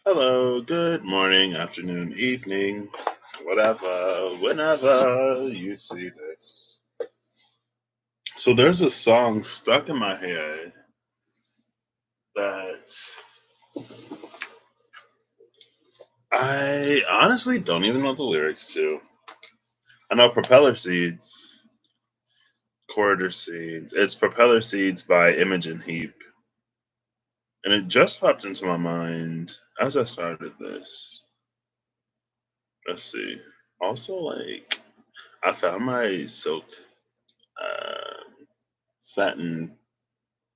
Hello, good morning, afternoon, evening, whatever, whenever you see this. So there's a song stuck in my head that I honestly don't even know the lyrics to. I know Propeller Seeds, Corridor Seeds. It's Propeller Seeds by Imogen Heap. And it just popped into my mind as I started this. Let's see. Also, I found my silk uh, satin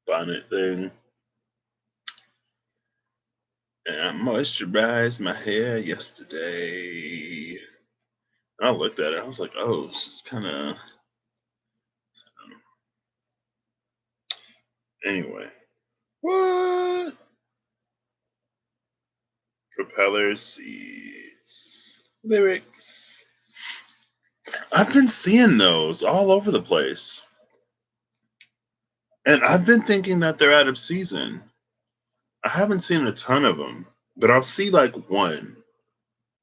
bonnet thing, and I moisturized my hair yesterday. And I looked at it, I was like, oh, it's just kind of. Anyway, what? Propeller seeds. Lyrics. I've been seeing those all over the place. And I've been thinking that they're out of season. I haven't seen a ton of them, but I'll see like one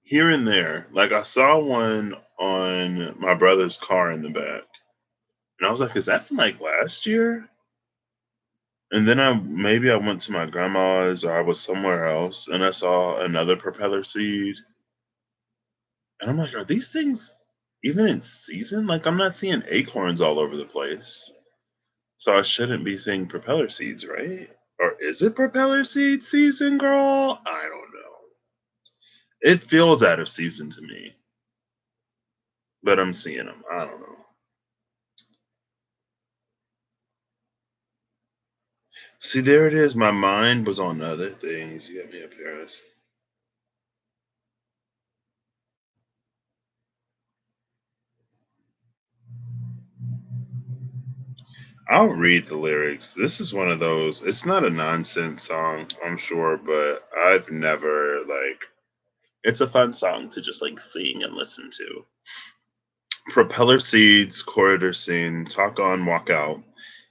here and there. Like I saw one on my brother's car in the back. And I was like, is that from like last year? And then I went to my grandma's or I was somewhere else and I saw another propeller seed. And I'm like, are these things even in season? Like I'm not seeing acorns all over the place. So I shouldn't be seeing propeller seeds, right? Or is it propeller seed season, girl? I don't know. It feels out of season to me, but I'm seeing them. I don't know. See, there it is. My mind was on other things. You got me up here. I'll read the lyrics. This is one of those. It's not a nonsense song, I'm sure, but I've never it's a fun song to just like sing and listen to. Propeller seeds, corridor scene, talk on, walk out.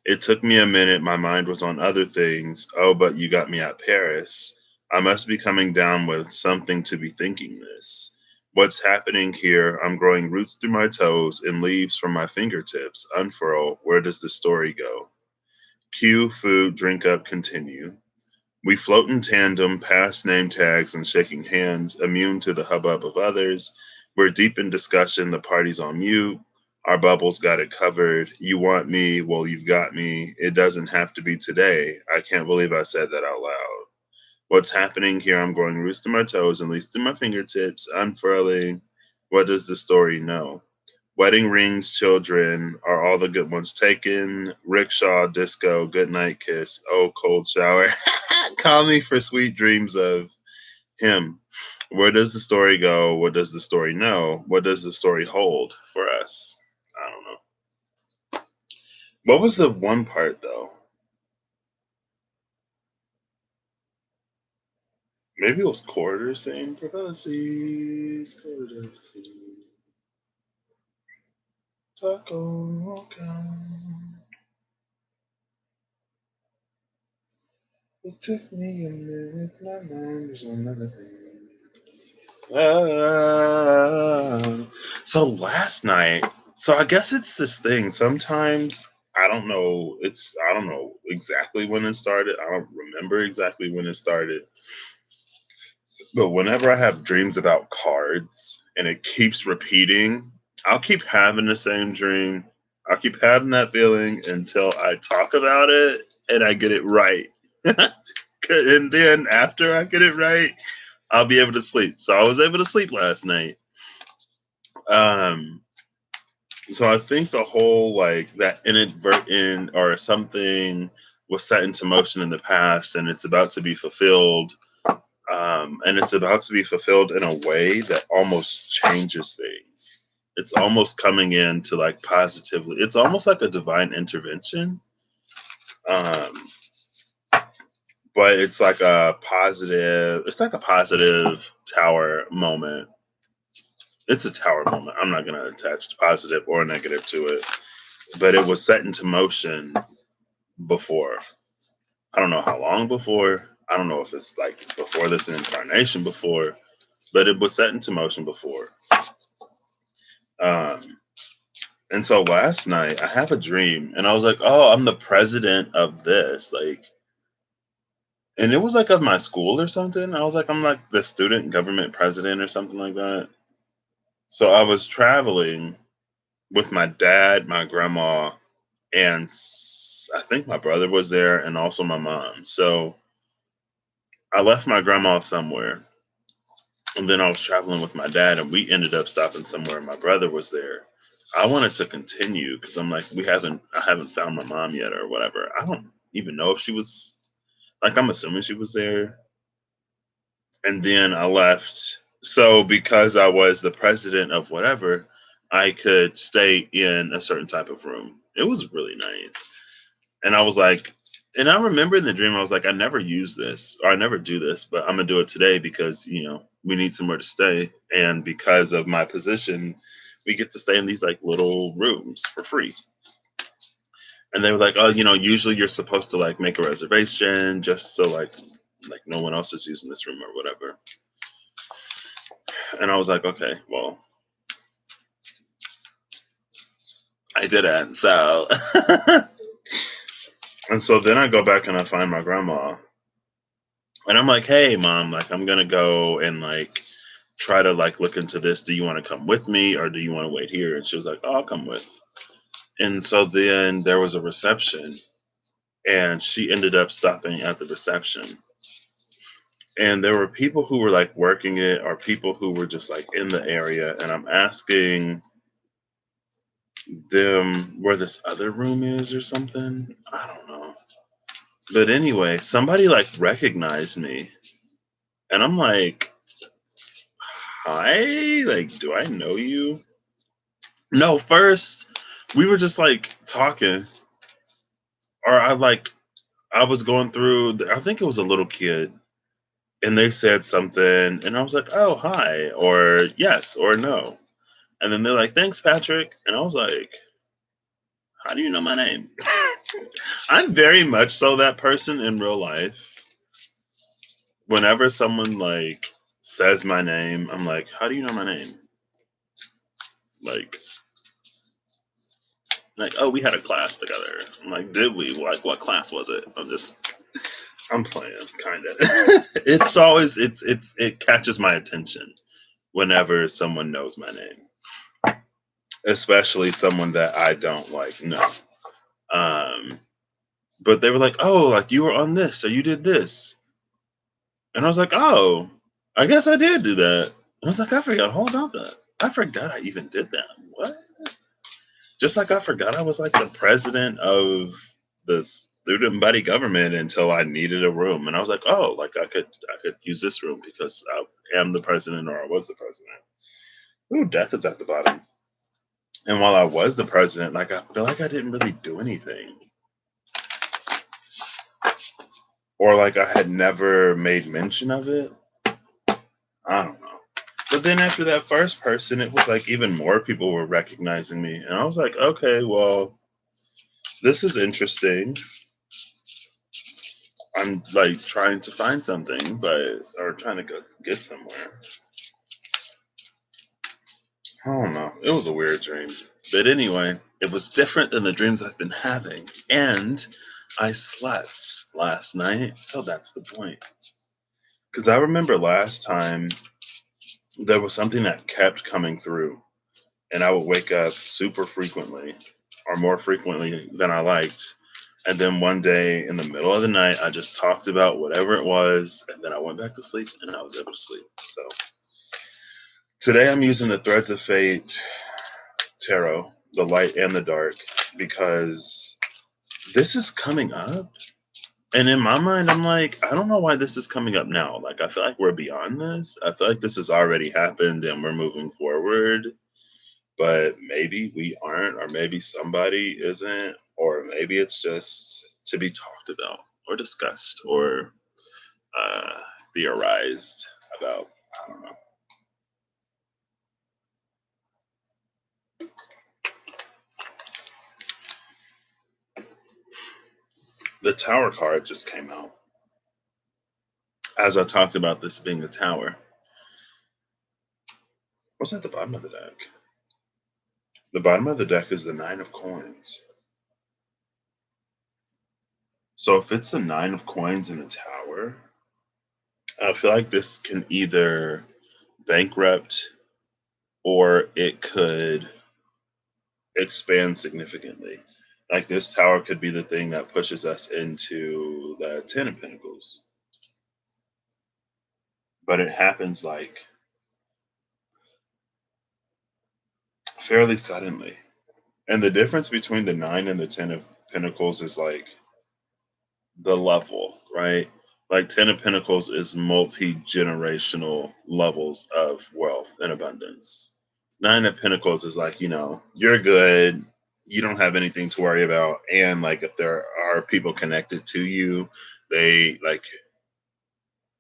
It took me a minute. My mind was on other things. Oh, but you got me at Paris. I must be coming down with something to be thinking this. What's happening here? I'm growing roots through my toes and leaves from my fingertips. Unfurl. Where does the story go? Cue, food, drink up, continue. We float in tandem, past name tags and shaking hands, immune to the hubbub of others. We're deep in discussion, the party's on mute. Our bubbles got it covered. You want me, well, you've got me. It doesn't have to be today. I can't believe I said that out loud. What's happening here? I'm growing roots to my toes and leaves to my fingertips, unfurling. What does the story know? Wedding rings, children, are all the good ones taken? Rickshaw, disco, goodnight kiss, oh, cold shower. Call me for sweet dreams of him. Where does the story go? What does the story know? What does the story hold for us? I don't know. What was the one part though? Maybe it was quarter saying prophecies, quarter scene, taco, okay. It took me a minute, my mind was on other things. So last night, so I guess it's this thing. Sometimes I don't know exactly when it started. I don't remember exactly when it started. But whenever I have dreams about cards and it keeps repeating, I'll keep having the same dream. I'll keep having that feeling until I talk about it and I get it right. And then after I get it right, I'll be able to sleep. So I was able to sleep last night. Um, so I think the whole like that inadvertent or something was set into motion in the past and it's about to be fulfilled. And it's about to be fulfilled in a way that almost changes things. It's almost coming in to like positively. It's almost like a divine intervention. Um, but it's like a positive. It's like a positive tower moment. It's a tower moment. I'm not going to attach positive or negative to it, but it was set into motion before. I don't know how long before. I don't know if it's like before this incarnation before, but it was set into motion before. Um, and so last night I have a dream and I was like, oh, I'm the president of this. Like, and it was like of my school or something. I was like, I'm like the student government president or something like that. So I was traveling with my dad, my grandma, and I think my brother was there and also my mom. So I left my grandma somewhere and then I was traveling with my dad and we ended up stopping somewhere and my brother was there. I wanted to continue because I'm like, I haven't found my mom yet or whatever. I don't even know if she was like, I'm assuming she was there. And then I left. So because I was the president of whatever, I could stay in a certain type of room. It was really nice. And I was like, and I remember in the dream, I was like, I never use this or I never do this, but I'm gonna do it today because we need somewhere to stay, and because of my position, we get to stay in these like little rooms for free. And they were like, oh, usually you're supposed to like make a reservation just so like no one else is using this room or whatever. And I was like, okay, well, I didn't. So, and so then I go back and I find my grandma, and I'm like, hey, mom, like I'm gonna go and like try to like look into this. Do you want to come with me or do you want to wait here? And she was like, oh, I'll come with. And so then there was a reception, and she ended up stopping at the reception. And there were people who were like working it or people who were just like in the area. And I'm asking them where this other room is or something. I don't know. But anyway, somebody like recognized me. And I'm like, hi? Like, do I know you? No, first we were just like talking. Or I was going through, I think it was a little kid. And they said something. And I was like, oh, hi. Or yes, or no. And then they're like, thanks, Patrick. And I was like, how do you know my name? I'm very much so that person in real life. Whenever someone like says my name, I'm like, how do you know my name? Like, oh, we had a class together. I'm like, did we? Like, what class was it? I'm playing, kind of. It catches my attention whenever someone knows my name, especially someone that I don't like know. Um, but they were like, oh, like you were on this or you did this. And I was like, oh, I guess I did do that. I was like, I forgot all about that. I forgot I even did that. What? Just like I forgot I was like the president of the student body government until I needed a room. And I was like, oh, like I could use this room because I am the president or I was the president. Ooh, death is at the bottom. And while I was the president, like I feel like I didn't really do anything. Or like I had never made mention of it. I don't know. But then after that first person, it was like even more people were recognizing me. And I was like, okay, well, this is interesting. I'm like trying to find something, or trying to get somewhere. I don't know. It was a weird dream. But anyway, it was different than the dreams I've been having. And I slept last night. So that's the point. Because I remember last time there was something that kept coming through. And I would wake up super frequently, or more frequently than I liked. And then one day in the middle of the night, I just talked about whatever it was, and then I went back to sleep, and I was able to sleep. So today I'm using the Threads of Fate tarot, the light and the dark, because this is coming up. And in my mind, I'm like, I don't know why this is coming up now. Like, I feel like we're beyond this. I feel like this has already happened and we're moving forward. But maybe we aren't, or maybe somebody isn't, or maybe it's just to be talked about, or discussed, or theorized about. I don't know. The tower card just came out. As I talked about this being a tower. What's at the bottom of the deck? The bottom of the deck is the nine of coins. So if it's a nine of coins in a tower, I feel like this can either bankrupt or it could expand significantly. Like this tower could be the thing that pushes us into the Ten of Pentacles. But it happens like fairly suddenly. And the difference between the nine and the Ten of Pentacles is like the level, right? Like Ten of Pentacles is multi generational levels of wealth and abundance. Nine of Pentacles is like, you're good. You don't have anything to worry about. And like, if there are people connected to you, they like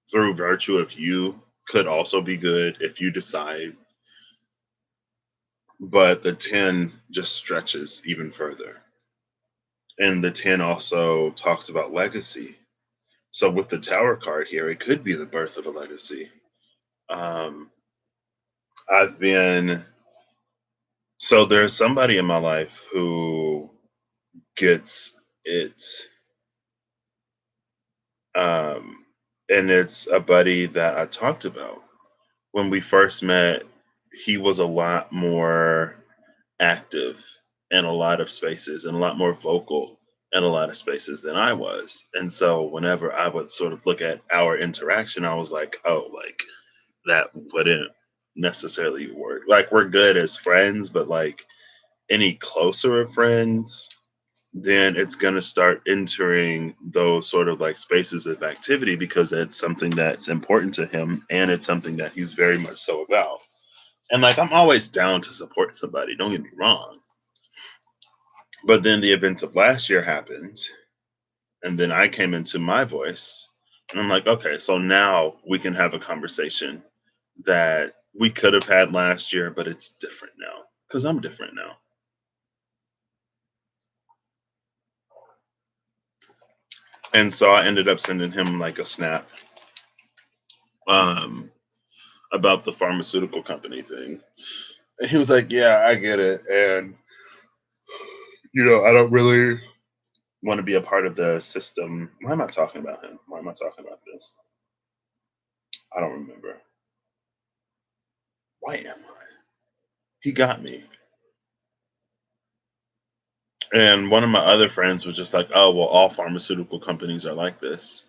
through virtue of you could also be good if you decide. But the 10 just stretches even further. And the 10 also talks about legacy. So with the Tower card here, it could be the birth of a legacy. Um, I've been so there's somebody in my life who gets it, um, and it's a buddy that I talked about when we first met. He was a lot more active in a lot of spaces and a lot more vocal in a lot of spaces than I was. And so whenever I would sort of look at our interaction, I was like, oh, like that wouldn't necessarily work. Like we're good as friends, but like any closer of friends, then it's going to start entering those sort of like spaces of activity because it's something that's important to him and it's something that he's very much so about. And like I'm always down to support somebody, don't get me wrong. But then the events of last year happened, and then I came into my voice, and I'm like, okay, so now we can have a conversation that we could have had last year, but it's different now because I'm different now. And so I ended up sending him like a snap um, about the pharmaceutical company thing. And he was like, yeah, I get it. And, I don't really want to be a part of the system. Why am I talking about him? Why am I talking about this? I don't remember. Why am I? He got me. And one of my other friends was just like, oh, well, all pharmaceutical companies are like this.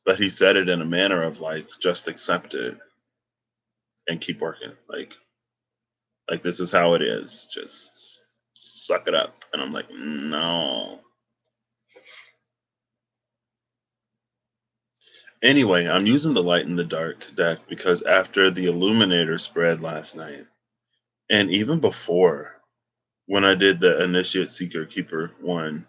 But he said it in a manner of like, just accept it and keep working. Like this is how it is. Just suck it up. And I'm like, no. Anyway, I'm using the light in the dark deck because after the Illuminator spread last night, and even before when I did the Initiate Seeker Keeper one,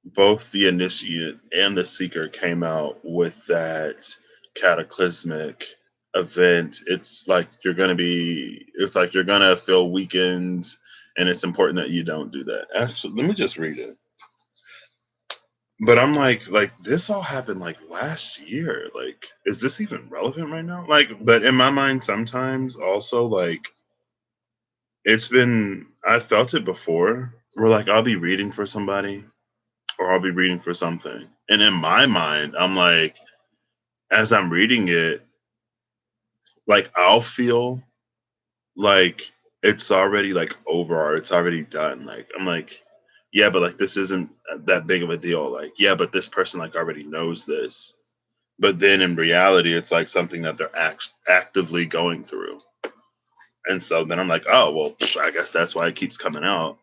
both the Initiate and the Seeker came out with that cataclysmic event. It's like you're gonna feel weakened, and it's important that you don't do that. Actually, let me just read it. But I'm like this all happened like last year. Like, is this even relevant right now? Like, but in my mind, sometimes also like I felt it before. Where like I'll be reading for somebody or I'll be reading for something. And in my mind, I'm like, as I'm reading it, like I'll feel like it's already like over or it's already done. Like I'm like, yeah, but like this isn't that big of a deal. Like, yeah, but this person like already knows this. But then in reality, it's like something that they're actively going through. And so then I'm like, oh, well, I guess that's why it keeps coming out.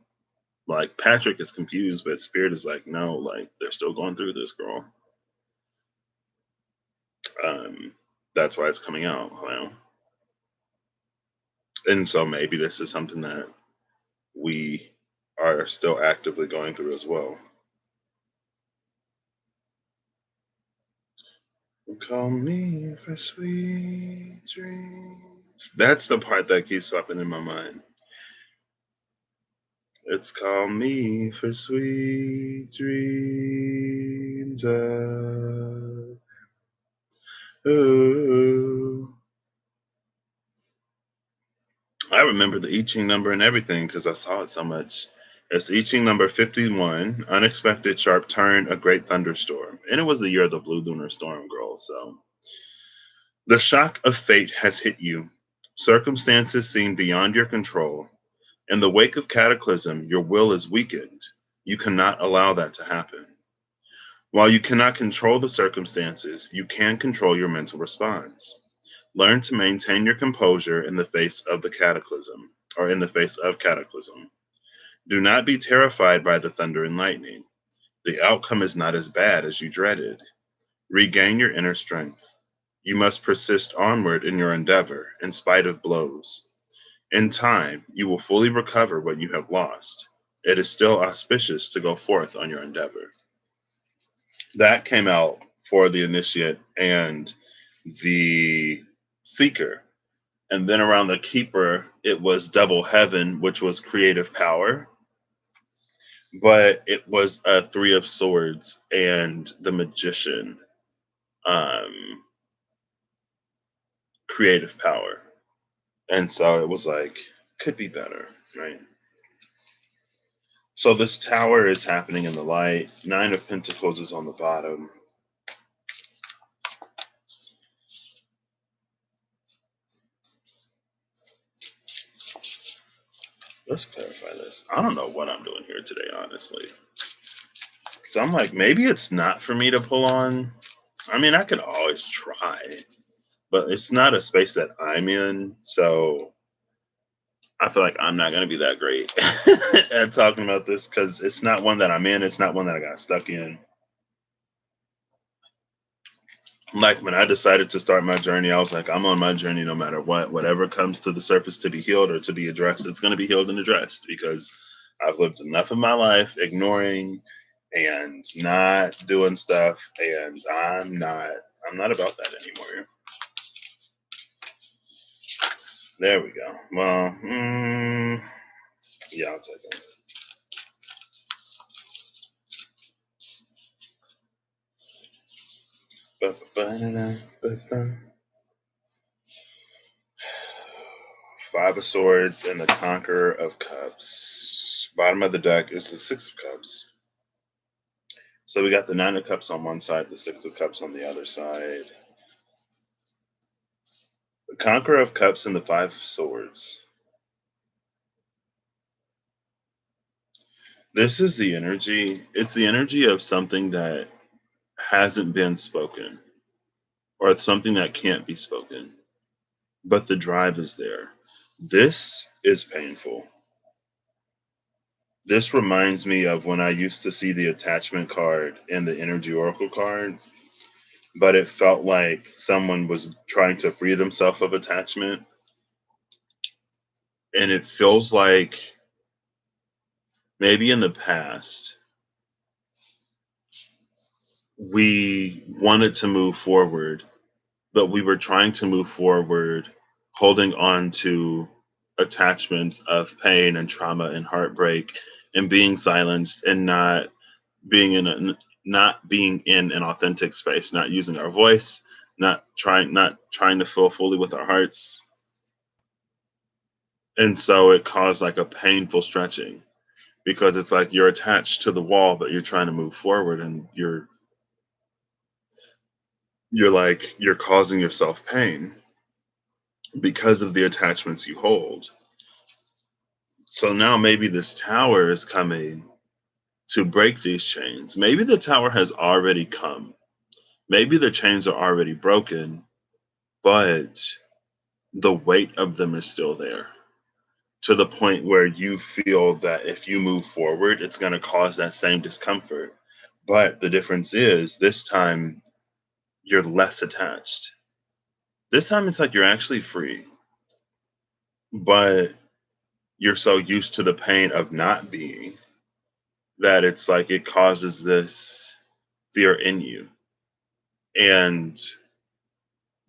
Like Patrick is confused, but Spirit is like, no, like they're still going through this, girl. Um, that's why it's coming out. And so maybe this is something that we are still actively going through as well. Call me for sweet dreams. That's the part that keeps popping in my mind. It's called me for sweet dreams of ooh. I remember the I Ching number and everything because I saw it so much. It's I Ching number 51, unexpected sharp turn, a great thunderstorm. And it was the year of the blue lunar storm, girl. So the shock of fate has hit you. Circumstances seem beyond your control. In the wake of cataclysm, your will is weakened. You cannot allow that to happen. While you cannot control the circumstances, you can control your mental response. Learn to maintain your composure in the face of the cataclysm, or in the face of cataclysm. Do not be terrified by the thunder and lightning. The outcome is not as bad as you dreaded. Regain your inner strength. You must persist onward in your endeavor, in spite of blows. In time, you will fully recover what you have lost. It is still auspicious to go forth on your endeavor. That came out for the initiate and the seeker. And then around the keeper, it was double heaven, which was creative power. But it was a three of swords and the magician, um, creative power. And so it was like, could be better, right? So this tower is happening in the light. Nine of Pentacles is on the bottom. Let's clarify this. I don't know what I'm doing here today, honestly. So I'm like, maybe it's not for me to pull on. I mean, I could always try, but it's not a space that I'm in. So I feel like I'm not going to be that great at talking about this because it's not one that I'm in. It's not one that I got stuck in. Like when I decided to start my journey, I was like, I'm on my journey no matter what. Whatever comes to the surface to be healed or to be addressed, it's going to be healed and addressed because I've lived enough of my life ignoring and not doing stuff, and I'm not about that anymore. There we go. Well, yeah, I'll take it. Five of Swords and the Conqueror of Cups. Bottom of the deck is the Six of Cups. So we got the Nine of Cups on one side, the Six of Cups on the other side. The Conqueror of Cups and the Five of Swords. This is the energy. It's the energy of something that hasn't been spoken or something that can't be spoken, but the drive is there. This is painful. This reminds me of when I used to see the attachment card and the energy oracle card, but it felt like someone was trying to free themselves of attachment. And it feels like maybe in the past, we wanted to move forward, but we were trying to move forward holding on to attachments of pain and trauma and heartbreak and being silenced and being in a not being in an authentic space, not using our voice, not trying to feel fully with our hearts. And so it caused like a painful stretching because it's like you're attached to the wall but you're trying to move forward and you're causing yourself pain because of the attachments you hold. So now maybe this tower is coming to break these chains. Maybe the tower has already come. Maybe the chains are already broken, but the weight of them is still there to the point where you feel that if you move forward, it's going to cause that same discomfort. But the difference is this time you're less attached. This time it's like you're actually free, but you're so used to the pain of not being that it's like it causes this fear in you. And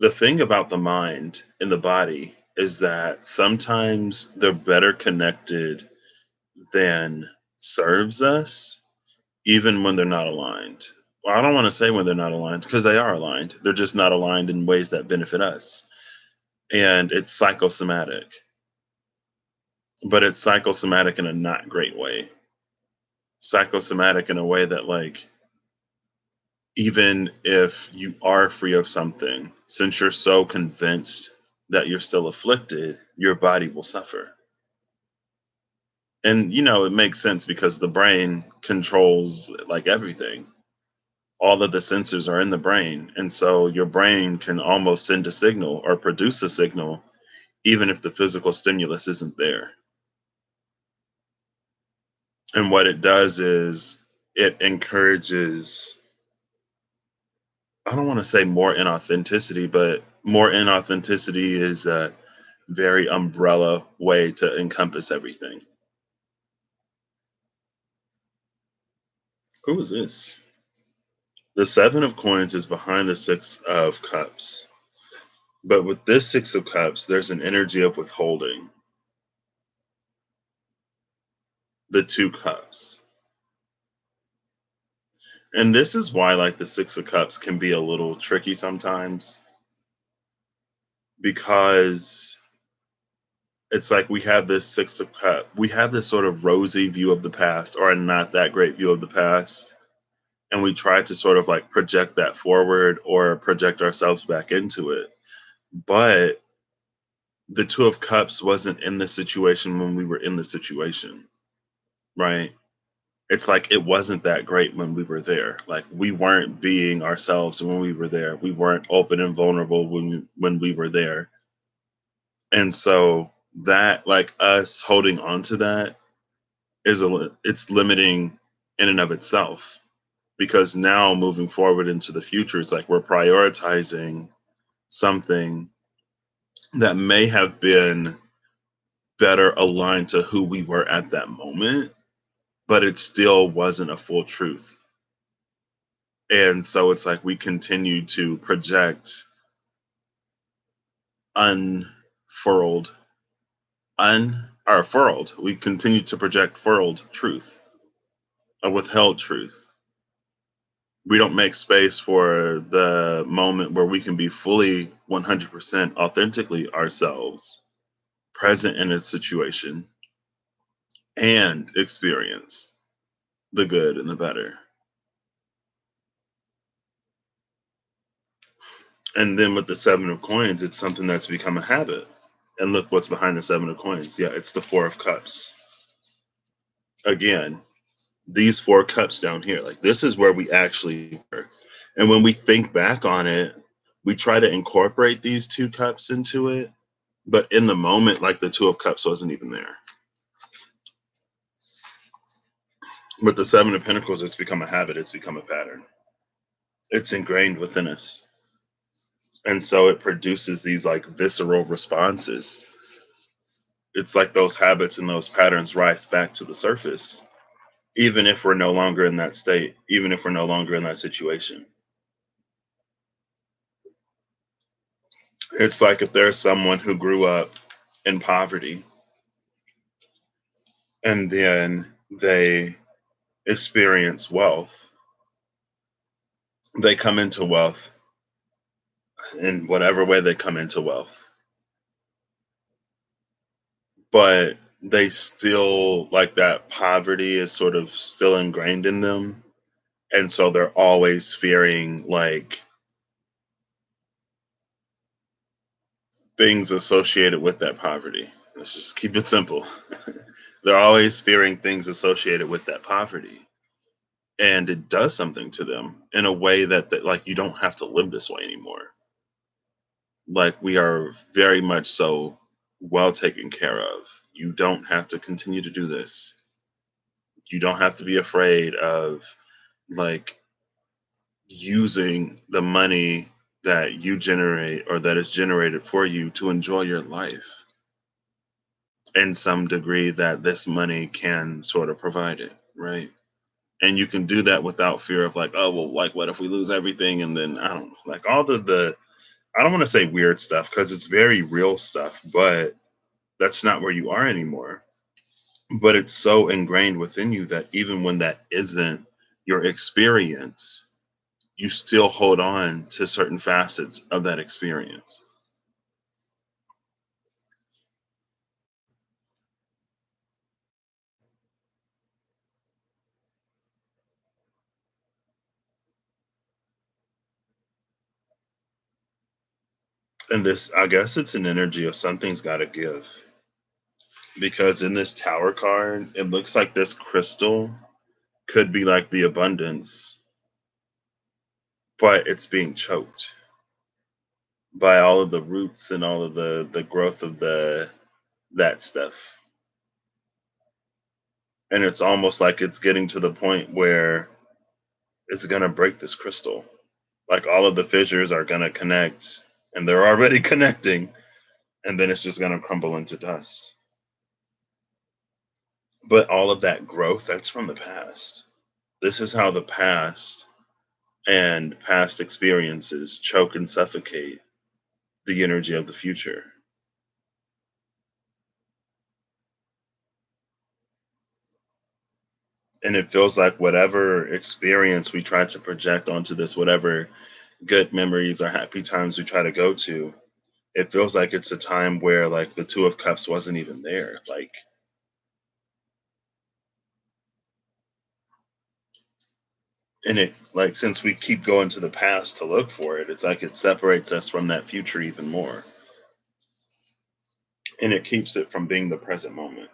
the thing about the mind and the body is that sometimes they're better connected then serves us, even when they're not aligned. Well, I don't want to say when they're not aligned because they are aligned. They're just not aligned in ways that benefit us. And it's psychosomatic, but it's psychosomatic in a not great way. Psychosomatic in a way that, like, even if you are free of something, since you're so convinced that you're still afflicted, your body will suffer. And, it makes sense because the brain controls like everything. All of the sensors are in the brain. And so your brain can almost send a signal or produce a signal, even if the physical stimulus isn't there. And what it does is it encourages, I don't want to say more inauthenticity, but more inauthenticity is a very umbrella way to encompass everything. Who is this? The seven of coins is behind the six of cups. But with this six of cups, there's an energy of withholding. The two cups. And this is why, like, the six of cups can be a little tricky sometimes, because it's like we have this six of cup, we have this sort of rosy view of the past or a not that great view of the past, and we try to sort of like project that forward or project ourselves back into it. But the two of cups wasn't in the situation when we were in the situation, right? It's like it wasn't that great when we were there. Like, we weren't being ourselves when we were there. We weren't open and vulnerable when we were there. And so that, like, us holding on to that it's limiting in and of itself, because now moving forward into the future, it's like we're prioritizing something that may have been better aligned to who we were at that moment, but it still wasn't a full truth. And so it's like we continue to project unfurled, or furled. We continue to project furled truth, a withheld truth. We don't make space for the moment where we can be fully 100% authentically ourselves, present in a situation, and experience the good and the better. And then with the seven of coins, it's something that's become a habit. And look what's behind the seven of coins. Yeah, it's the four of cups. Again, these four cups down here, like, this is where we actually were. And when we think back on it, we try to incorporate these two cups into it. But in the moment, like, the two of cups wasn't even there. With the seven of pentacles, it's become a habit, it's become a pattern. It's ingrained within us. And so it produces these like visceral responses. It's like those habits and those patterns rise back to the surface, even if we're no longer in that state, even if we're no longer in that situation. It's like if there's someone who grew up in poverty and then they experience wealth, they come into wealth in whatever way they come into wealth, but they still, like, that poverty is sort of still ingrained in them. And so they're always fearing, like, things associated with that poverty. Let's just keep it simple. They're always fearing things associated with that poverty. And it does something to them in a way that like, you don't have to live this way anymore. Like, we are very much so well taken care of. You don't have to continue to do this. You don't have to be afraid of, like, using the money that you generate or that is generated for you to enjoy your life in some degree that this money can sort of provide it, right? And you can do that without fear of, like, oh well, like, what if we lose everything? And then I don't know, like, all the I don't want to say weird stuff because it's very real stuff, but that's not where you are anymore. But it's so ingrained within you that even when that isn't your experience, you still hold on to certain facets of that experience. And this, I guess it's an energy of something's got to give. Because in this tower card, it looks like this crystal could be like the abundance, but it's being choked by all of the roots and all of the growth of the that stuff. And it's almost like it's getting to the point where it's gonna break this crystal. Like all of the fissures are gonna connect, and they're already connecting, and then it's just gonna crumble into dust. But all of that growth, that's from the past. This is how the past and past experiences choke and suffocate the energy of the future. And it feels like whatever experience we try to project onto this, whatever good memories or happy times we try to go to, it feels like it's a time where like the Two of Cups wasn't even there. Like, and it like since we keep going to the past to look for it, it's like it separates us from that future even more. And it keeps it from being the present moment.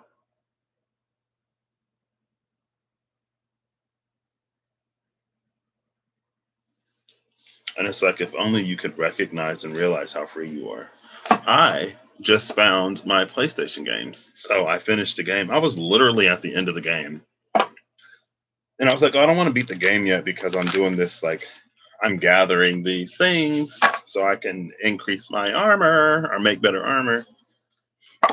And it's like if only you could recognize and realize how free you are. I just found my PlayStation games. So I finished the game. I was literally at the end of the game. And I was like, oh, I don't want to beat the game yet because I'm doing this like I'm gathering these things so I can increase my armor or make better armor.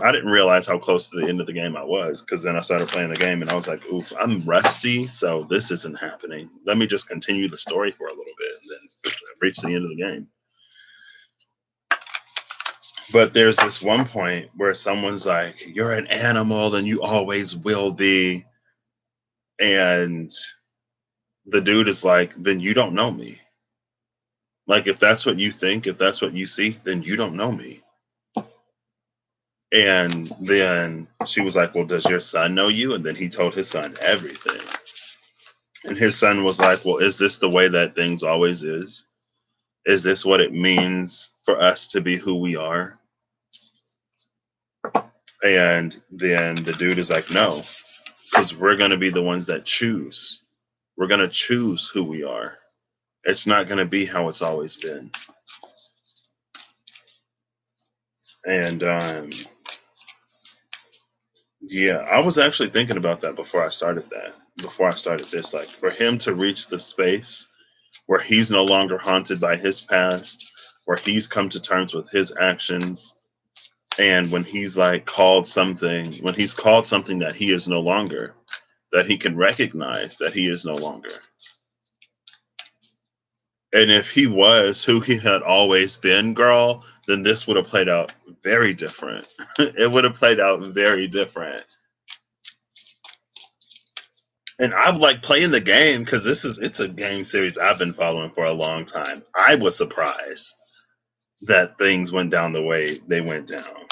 I didn't realize how close to the end of the game I was because then I started playing the game and I was like, oof, I'm rusty, so this isn't happening. Let me just continue the story for a little bit and then reach the end of the game. But there's this one point where someone's like, you're an animal and you always will be. And the dude is like, then you don't know me. Like, if that's what you think, if that's what you see, then you don't know me. And then she was like, well, does your son know you? And then he told his son everything. And his son was like, well, is this the way that things always is? Is this what it means for us to be who we are? And then the dude is like, no, because we're going to be the ones that choose. We're going to choose who we are. It's not going to be how it's always been. And yeah, I was actually thinking about that before I started that. Before I started this, like for him to reach the space where he's no longer haunted by his past, where he's come to terms with his actions, and when he's like called something, when he's called something that he is no longer, that he can recognize that he is no longer. And if he was who he had always been, girl, then this would have played out very different. It would have played out very different. And I'm like playing the game because it's a game series I've been following for a long time. I was surprised that things went down the way they went down.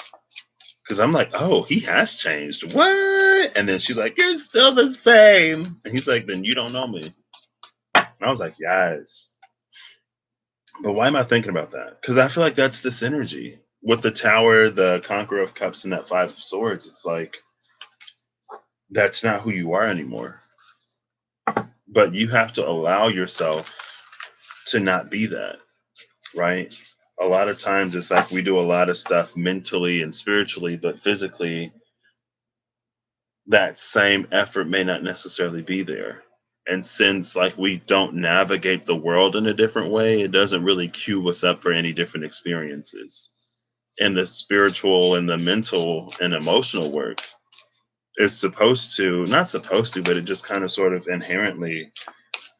Because I'm like, oh, he has changed. What? And then she's like, you're still the same. And he's like, then you don't know me. And I was like, yes. But why am I thinking about that? Because I feel like that's the synergy with the Tower, the Conqueror of Cups, and that Five of Swords. It's like that's not who you are anymore. But you have to allow yourself to not be that, right? A lot of times it's like we do a lot of stuff mentally and spiritually, but physically, that same effort may not necessarily be there. And since like we don't navigate the world in a different way, it doesn't really cue us up for any different experiences. And the spiritual and the mental and emotional work is supposed to, not supposed to, but it just kind of sort of inherently,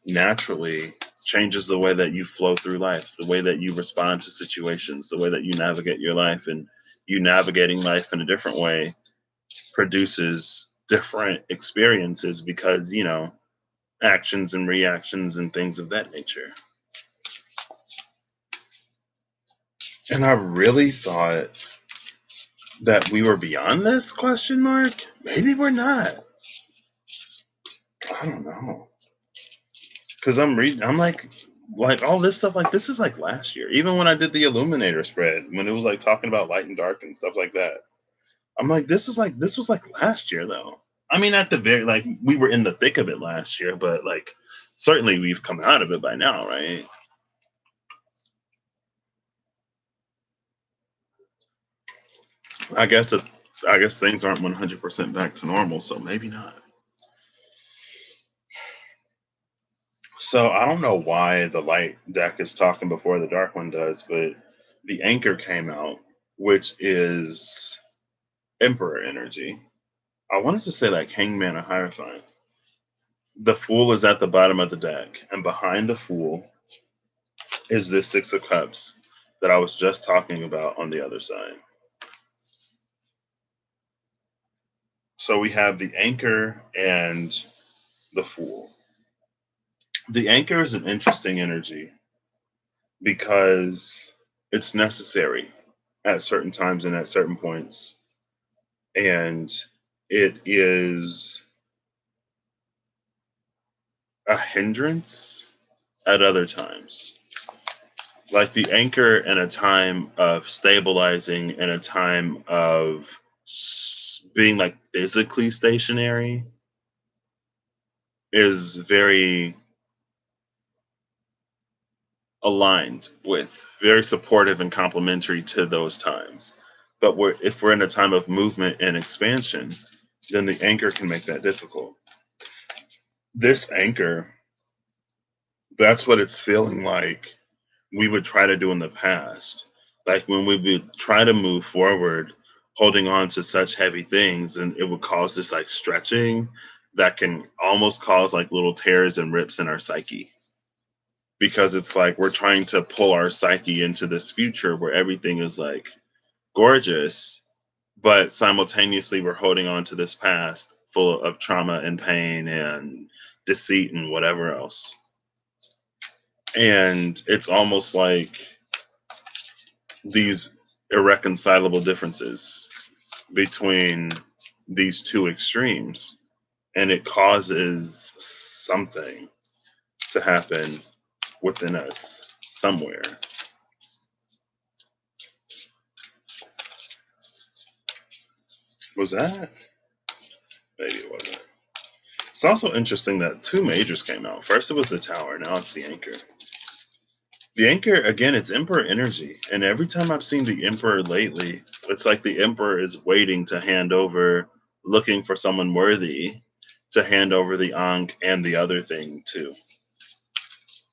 naturally changes the way that you flow through life, the way that you respond to situations, the way that you navigate your life. And you navigating life in a different way produces different experiences because, actions and reactions and things of that nature. And I really thought that we were beyond this question mark. Maybe we're not. I don't know. Because I'm reading, I'm like all this stuff, like this is like last year. Even when I did the Illuminator spread, when it was like talking about light and dark and stuff like that. I'm like, this was like last year though. I mean, at the very like we were in the thick of it last year, but like certainly we've come out of it by now, right? I guess it, I guess things aren't 100% back to normal, so maybe not. So I don't know why the light deck is talking before the dark one does, but the anchor came out, which is Emperor energy. I wanted to say like Hangman or Hierophant. The Fool is at the bottom of the deck, and behind the Fool is this Six of Cups that I was just talking about on the other side. So we have the Anchor and the Fool. The Anchor is an interesting energy because it's necessary at certain times and at certain points. And it is a hindrance at other times. Like the anchor in a time of stabilizing, in a time of being like physically stationary, is very aligned with, very supportive and complementary to those times. But if we're in a time of movement and expansion, then the anchor can make that difficult. This anchor, that's what it's feeling like we would try to do in the past. Like when we would try to move forward, holding on to such heavy things, and it would cause this like stretching that can almost cause like little tears and rips in our psyche. Because it's like we're trying to pull our psyche into this future where everything is like gorgeous, but simultaneously we're holding on to this past full of trauma and pain and deceit and whatever else. And it's almost like these irreconcilable differences between these two extremes, and it causes something to happen within us somewhere. Was that? Maybe it wasn't. It's also interesting that two majors came out. First it was the Tower, now it's the Anchor. The Anchor, again, it's Emperor energy. And every time I've seen the Emperor lately, it's like the Emperor is waiting to hand over, looking for someone worthy to hand over the Ankh and the other thing too.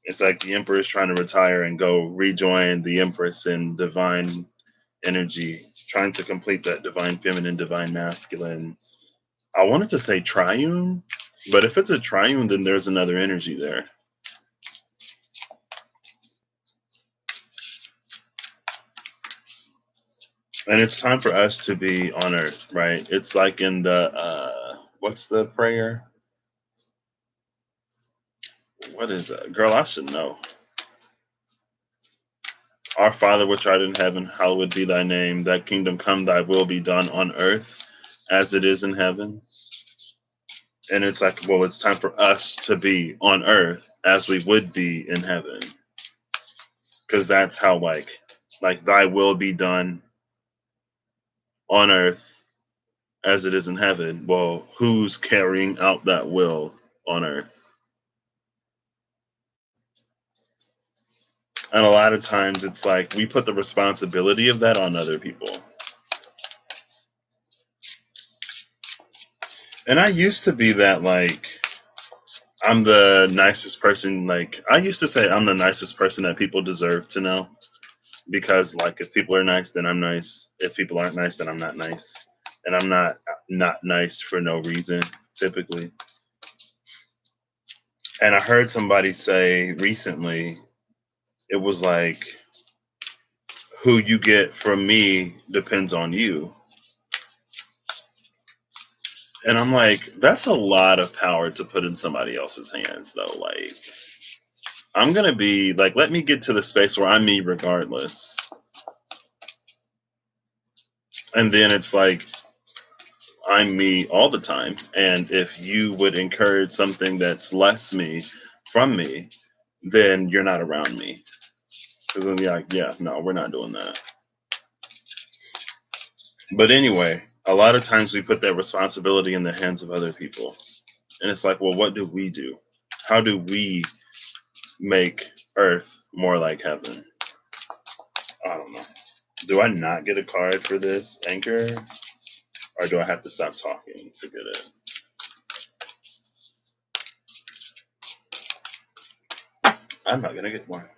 It's like the Emperor is trying to retire and go rejoin the Empress in divine energy, trying to complete that divine feminine, divine masculine. I wanted to say triune, but if it's a triune, then there's another energy there. And it's time for us to be on earth, right? It's like in the what's the prayer? What is that? Girl, I should know. Our Father which art in heaven, hallowed be thy name. Thy kingdom come, thy will be done on earth as it is in heaven. And it's like, well, it's time for us to be on earth as we would be in heaven. Because that's how like thy will be done on earth as it is in heaven. Well, who's carrying out that will on earth? And a lot of times it's like we put the responsibility of that on other people. And I used to be that like I'm the nicest person. Like I used to say I'm the nicest person that people deserve to know. Because like if people are nice, then I'm nice. If people aren't nice, then I'm not nice. And I'm not nice for no reason, typically. And I heard somebody say recently, it was like who you get from me depends on you. And I'm like, that's a lot of power to put in somebody else's hands, though. Like, I'm gonna be like, let me get to the space where I'm me regardless. And then it's like, I'm me all the time. And if you would encourage something that's less me from me, then you're not around me. Because then, yeah, no, we're not doing that. But anyway, a lot of times we put that responsibility in the hands of other people. And it's like, well, what do we do? How do we make earth more like heaven? I don't know. Do I not get a card for this anchor? Or do I have to stop talking to get it? I'm not going to get one.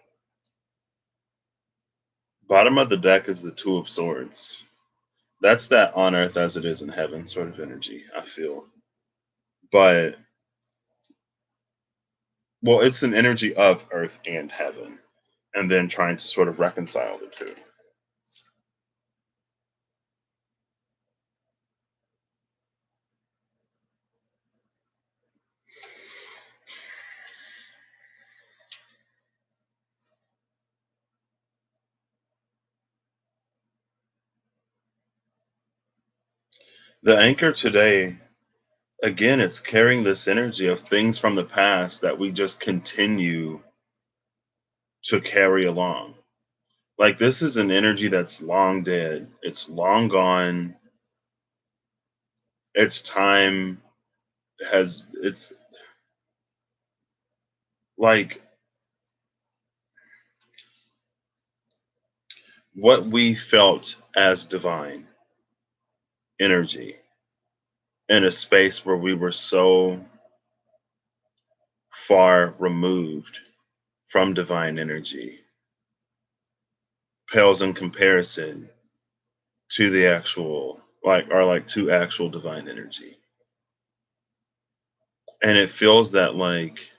Bottom of the deck is the Two of Swords. That's that on earth as it is in heaven sort of energy, I feel. But, well, it's an energy of earth and heaven. And then trying to sort of reconcile the two. The anchor today, again, it's carrying this energy of things from the past that we just continue to carry along. Like, this is an energy that's long dead, it's long gone, its time it's like what we felt as divine energy in a space where we were so far removed from divine energy pales in comparison to the actual, like, or like to actual divine energy. And it feels that, like,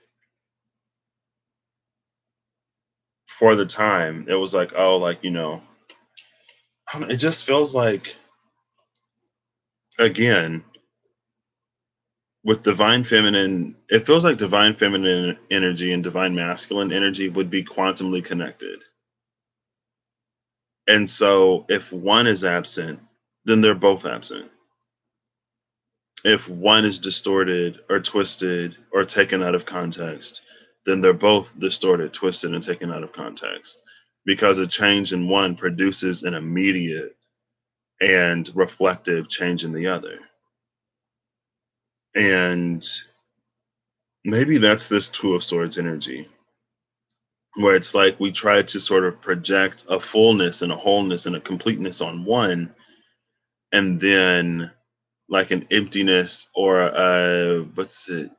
for the time it was like, oh, like, I don't know, it just feels like, again, with divine feminine, it feels like divine feminine energy and divine masculine energy would be quantumly connected. And so if one is absent, then they're both absent. If one is distorted or twisted or taken out of context, then they're both distorted, twisted, and taken out of context. Because a change in one produces an immediate and reflective change in the other. And maybe that's this Two of Swords energy, where it's like we try to sort of project a fullness and a wholeness and a completeness on one, and then like an emptiness or a, what's it,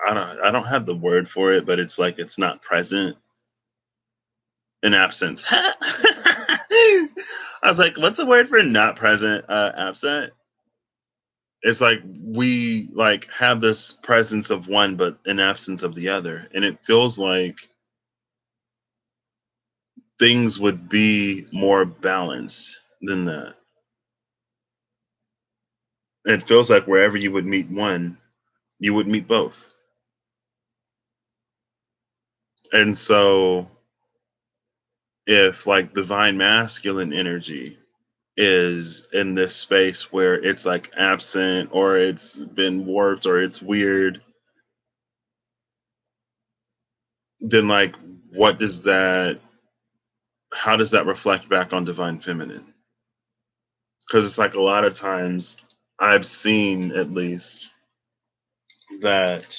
I don't have the word for it, but it's like it's not present, an absence. I was like, what's the word for not present? Absent. It's like we like have this presence of one but an absence of the other, and it feels like things would be more balanced than that. It feels like wherever you would meet one, you would meet both. And so if like divine masculine energy is in this space where it's like absent or it's been warped or it's weird, then like what does that, how does that reflect back on divine feminine? Because it's like a lot of times I've seen, at least, that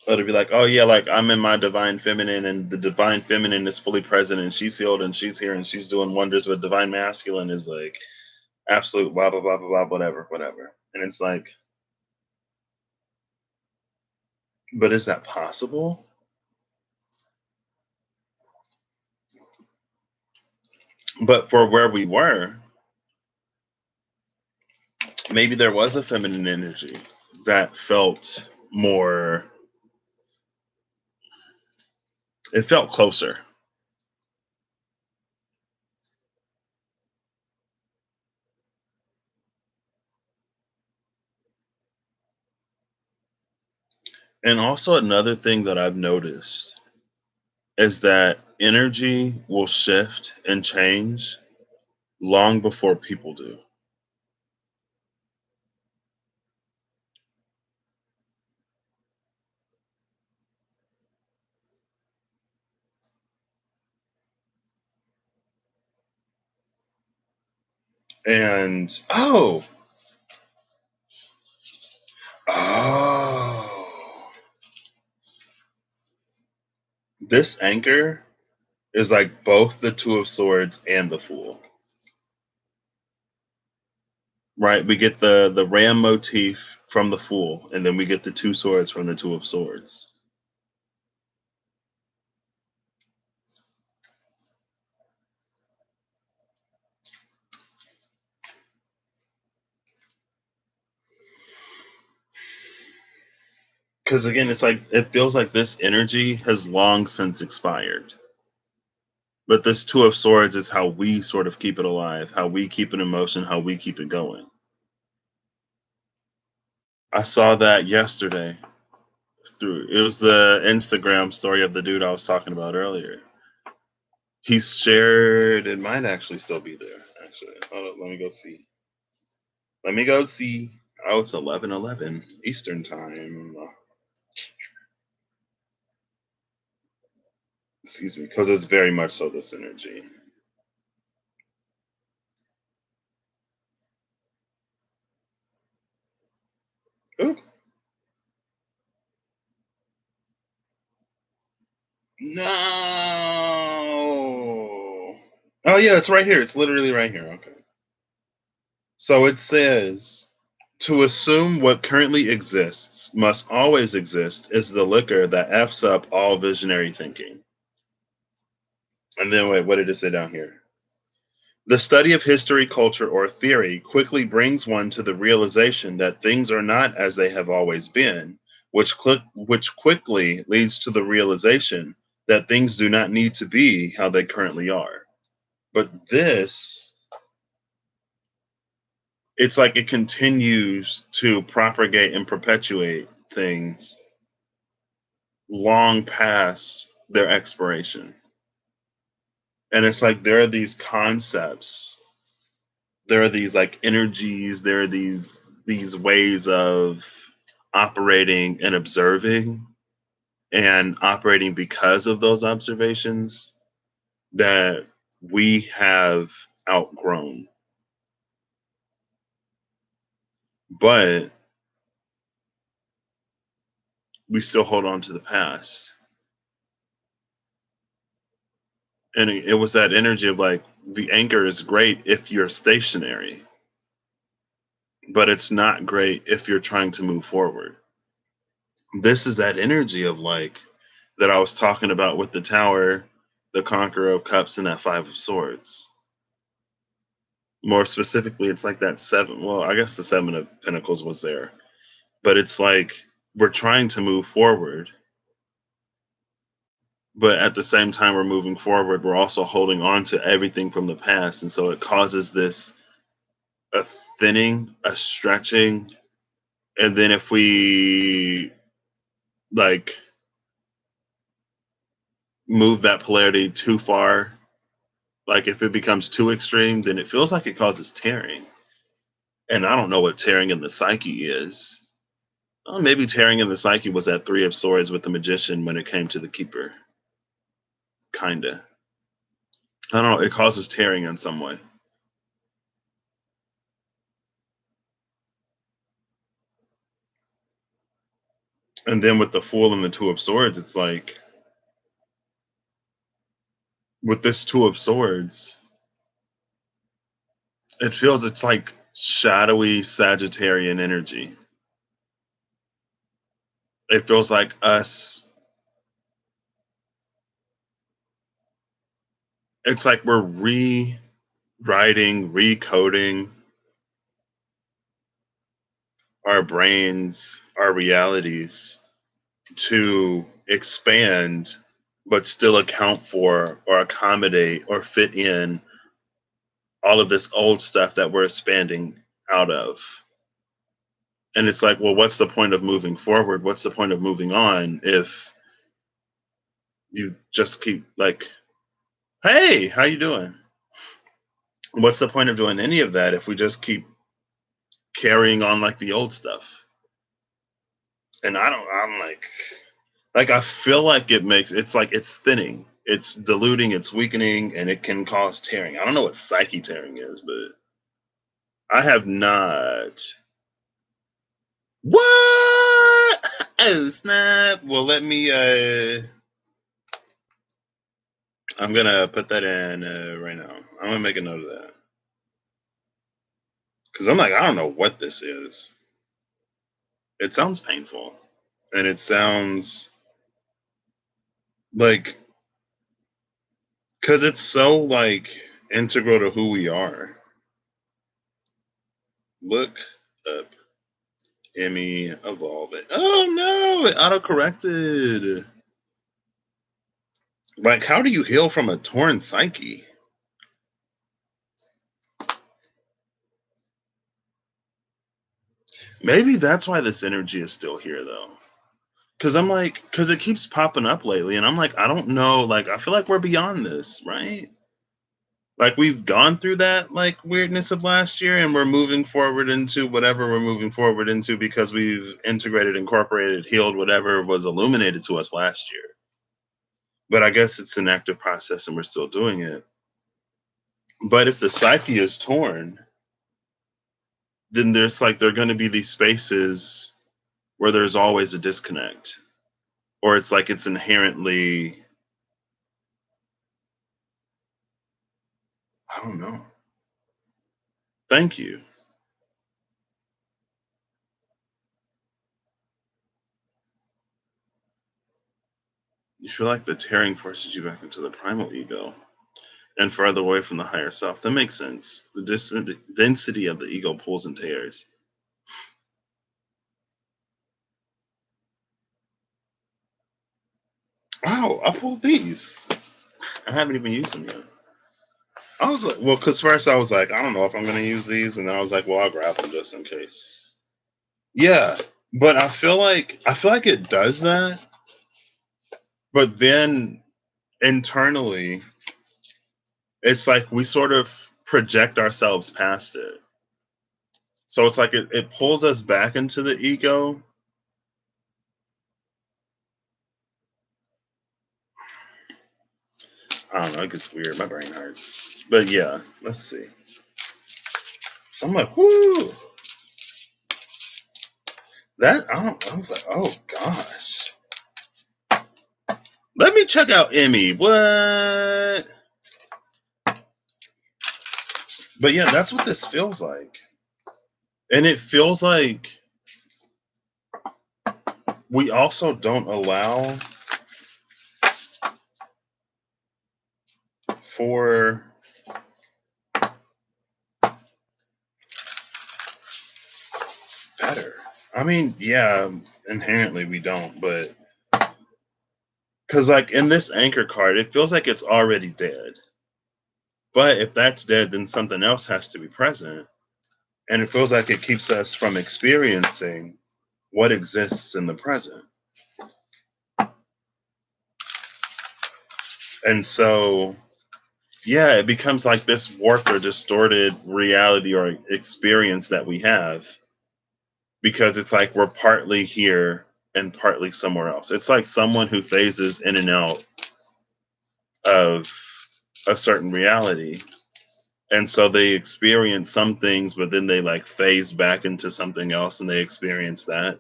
it'll be like, oh yeah, like I'm in my divine feminine and the divine feminine is fully present and she's healed and she's here and she's doing wonders, but divine masculine is like absolute blah blah blah blah blah whatever, whatever. And it's like, but is that possible? But for where we were, maybe there was a feminine energy that felt more, it felt closer. And also another thing that I've noticed is that energy will shift and change long before people do. And oh, this anchor is like both the Two of Swords and the Fool. Right? We get the ram motif from the Fool, and then we get the two swords from the Two of Swords. Because again, it's like it feels like this energy has long since expired. But this Two of Swords is how we sort of keep it alive, how we keep it in motion, how we keep it going. I saw that yesterday through it was the Instagram story of the dude I was talking about earlier. He shared it might actually still be there, actually. Hold up, let me go see. Let me go see. Oh, it's 11:11 Eastern time. Excuse me, because it's very much so this energy. Oop. No. Oh yeah, it's right here. It's literally right here. Okay. So it says to assume what currently exists must always exist is the liquor that f's up all visionary thinking. And then wait, what did it say down here? The study of history, culture, or theory quickly brings one to the realization that things are not as they have always been, which quickly leads to the realization that things do not need to be how they currently are. But this, it's like it continues to propagate and perpetuate things long past their expiration. And it's like there are these concepts, there are these like energies, there are these ways of operating and observing and operating because of those observations that we have outgrown. But we still hold on to the past. And it was that energy of like the anchor is great if you're stationary, but it's not great if you're trying to move forward. This is that energy of like that I was talking about with the tower, the conqueror of cups, and that five of swords. More specifically, it's like that seven. Well, I guess the seven of pentacles was there, but it's like we're trying to move forward, but at the same time we're moving forward, we're also holding on to everything from the past, and so it causes this a thinning, a stretching, and then if we like move that polarity too far, like if it becomes too extreme, then it feels like it causes tearing. And I don't know what tearing in the psyche is. Maybe tearing in the psyche was that three of swords with the magician when it came to the keeper. Kinda. I don't know. It causes tearing in some way. And then with the fool and the two of swords, it's like with this two of swords, it feels it's like shadowy Sagittarian energy. It feels like us. It's like we're rewriting, recoding our brains, our realities to expand, but still account for or accommodate or fit in all of this old stuff that we're expanding out of. And it's like, well, what's the point of moving forward? What's the point of moving on if you just keep like, hey, how you doing? What's the point of doing any of that if we just keep carrying on like the old stuff? And I'm like I feel like it's like it's thinning, it's diluting, it's weakening, and it can cause tearing. I don't know what psyche tearing is, but I have not. What? Oh snap! Well, let me. I'm gonna put that in right now. I'm gonna make a note of that because I'm like I don't know what this is. It sounds painful, and it sounds like because it's so like integral to who we are. Look up Emmy evolve it. Oh no! It auto corrected. Like, how do you heal from a torn psyche? Maybe that's why this energy is still here, though. Because I'm like, because it keeps popping up lately, and I'm like, I don't know. Like, I feel like we're beyond this, right? Like, we've gone through that like weirdness of last year, and we're moving forward into whatever we're moving forward into because we've integrated, incorporated, healed whatever was illuminated to us last year. But I guess it's an active process, and we're still doing it. But if the psyche is torn, then there's like there are going to be these spaces where there's always a disconnect, or it's like it's inherently, I don't know. Thank you. You feel like the tearing forces you back into the primal ego and further away from the higher self. That makes sense. The density of the ego pulls and tears. Wow, I pulled these. I haven't even used them yet. I was like, well, because first I was like, I don't know if I'm going to use these, and then I was like, well, I'll grab them just in case. Yeah, but I feel like it does that, but then internally, it's like we sort of project ourselves past it. So it's like it pulls us back into the ego. I don't know, it gets weird. My brain hurts. But yeah, let's see. So I'm like, whoo, I was like, oh gosh. Let me check out Emmy. What? But yeah, that's what this feels like. And it feels like we also don't allow for better. I mean, yeah, inherently we don't, but because like in this anchor card, it feels like it's already dead. But if that's dead, then something else has to be present. And it feels like it keeps us from experiencing what exists in the present. And so, yeah, it becomes like this warped or distorted reality or experience that we have because it's like we're partly here and partly somewhere else. It's like someone who phases in and out of a certain reality. And so they experience some things, but then they like phase back into something else and they experience that.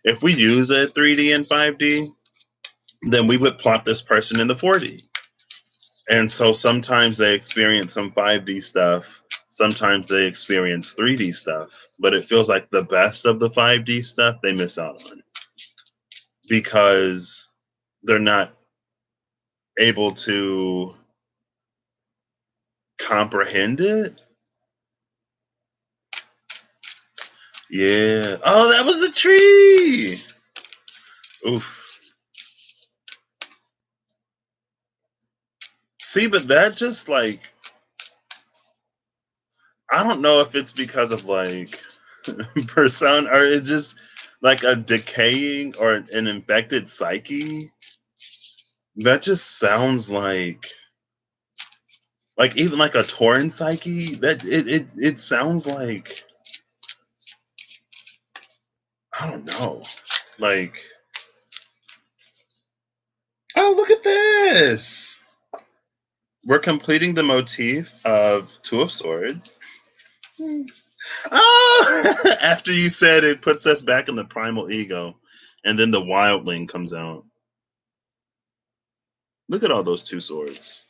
If we use a 3D and 5D, then we would plot this person in the 4D. And so sometimes they experience some 5D stuff, sometimes they experience 3D stuff, but it feels like the best of the 5D stuff they miss out on because they're not able to comprehend it. Yeah. Oh, that was the tree. Oof. See, but that just like I don't know if it's because of like persona, or it's just like a decaying or an infected psyche. That just sounds like even like a torn psyche. That it sounds like, I don't know. Like, oh, look at this. We're completing the motif of Two of Swords. Oh, after you said it puts us back in the primal ego, and then the wildling comes out. Look at all those two swords.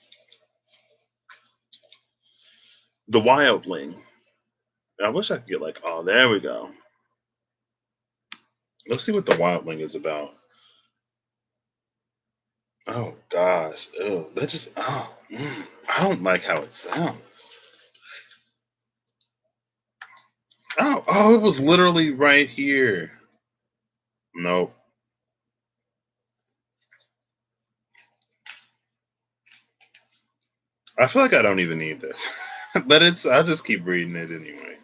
The wildling. I wish I could get like, oh, there we go. Let's see what the wildling is about. Oh gosh, oh, that just, I don't like how it sounds. Oh, it was literally right here. Nope. I feel like I don't even need this, but I'll just keep reading it anyway.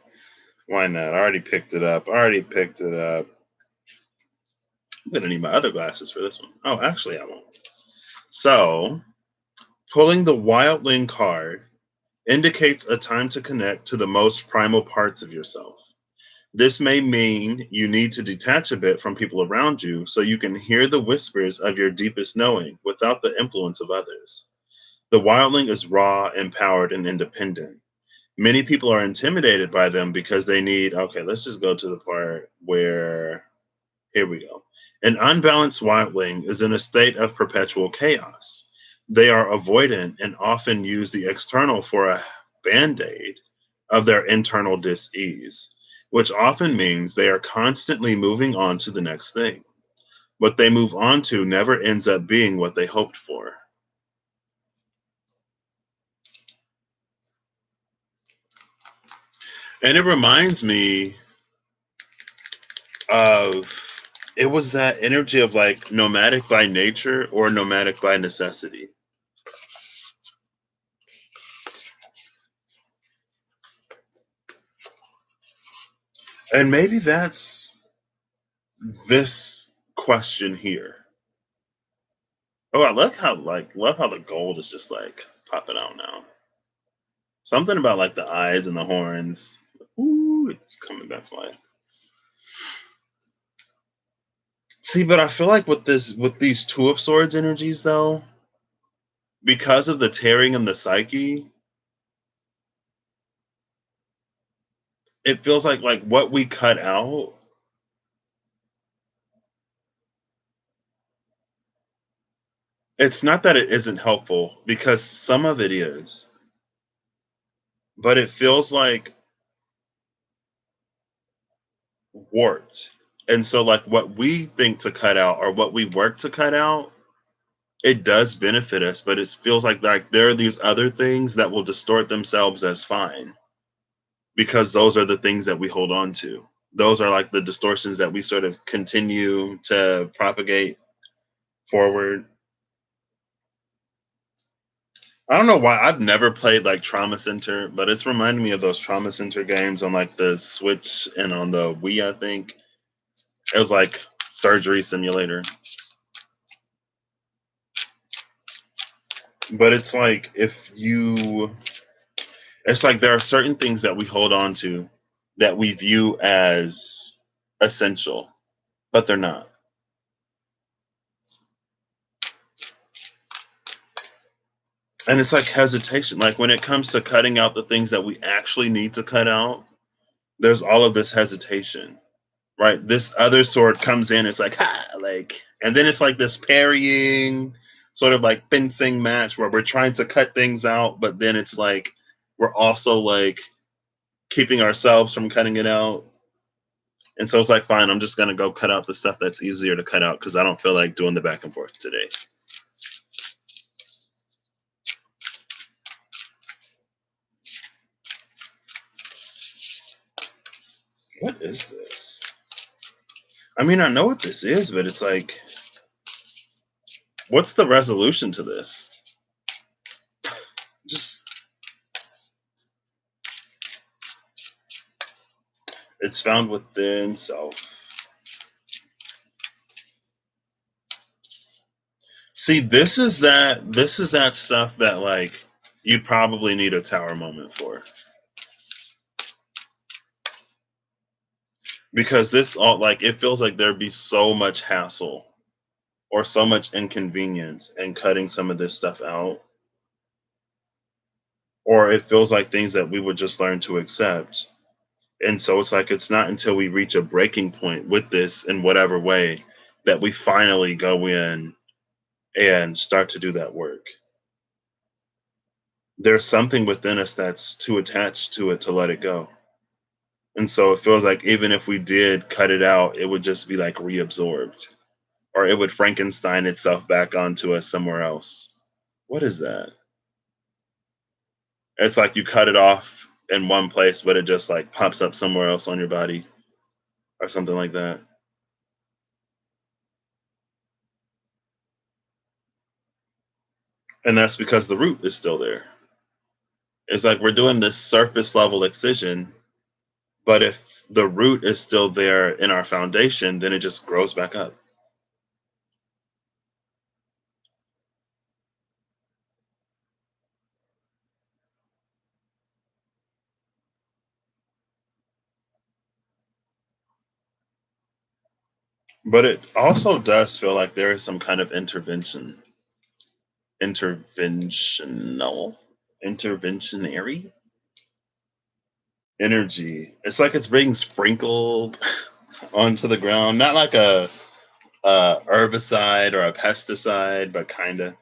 Why not? I already picked it up. I'm gonna need my other glasses for this one. Oh, actually, I won't. So, pulling the wildling card indicates a time to connect to the most primal parts of yourself. This may mean you need to detach a bit from people around you so you can hear the whispers of your deepest knowing without the influence of others. The wildling is raw, empowered, and independent. Many people are intimidated by them because they need, okay, let's just go to the part where, here we go. An unbalanced wildling is in a state of perpetual chaos. They are avoidant and often use the external for a band aid of their internal dis ease, which often means they are constantly moving on to the next thing. What they move on to never ends up being what they hoped for. And it reminds me of, it was that energy of like nomadic by nature or nomadic by necessity. And maybe that's this question here. Oh, I love how the gold is just like popping out now. Something about like the eyes and the horns. Ooh, it's coming back to life. See, but I feel like with these two of swords energies though, because of the tearing in the psyche, it feels like what we cut out, it's not that it isn't helpful because some of it is, but it feels like warped. And so like what we think to cut out or what we work to cut out, it does benefit us, but it feels like there are these other things that will distort themselves as fine because those are the things that we hold on to. Those are like the distortions that we sort of continue to propagate forward. I don't know why I've never played like Trauma Center, but it's reminding me of those Trauma Center games on like the Switch and on the Wii, I think. It was like surgery simulator. But it's like there are certain things that we hold on to that we view as essential, but they're not. And it's like hesitation. Like when it comes to cutting out the things that we actually need to cut out, there's all of this hesitation, right? This other sword comes in, it's like, ha, like, and then it's like this parrying, sort of like fencing match where we're trying to cut things out, but then it's like we're also like keeping ourselves from cutting it out. And so it's like, fine, I'm just gonna go cut out the stuff that's easier to cut out because I don't feel like doing the back and forth today. What is this? I mean, I know what this is, but it's like, what's the resolution to this? Just It's found within self. See, this is that stuff that like you probably need a tower moment for. Because this all like it feels like there'd be so much hassle or so much inconvenience in cutting some of this stuff out, or it feels like things that we would just learn to accept. And so it's like it's not until we reach a breaking point with this in whatever way that we finally go in and start to do that work. There's something within us that's too attached to it to let it go. And so it feels like even if we did cut it out, it would just be like reabsorbed, or it would Frankenstein itself back onto us somewhere else. What is that? It's like you cut it off in one place, but it just like pops up somewhere else on your body or something like that. And that's because the root is still there. It's like we're doing this surface level excision, but if the root is still there in our foundation, then it just grows back up. But it also does feel like there is some kind of interventional, interventionary energy. It's like it's being sprinkled onto the ground, not like a herbicide or a pesticide, but kind of.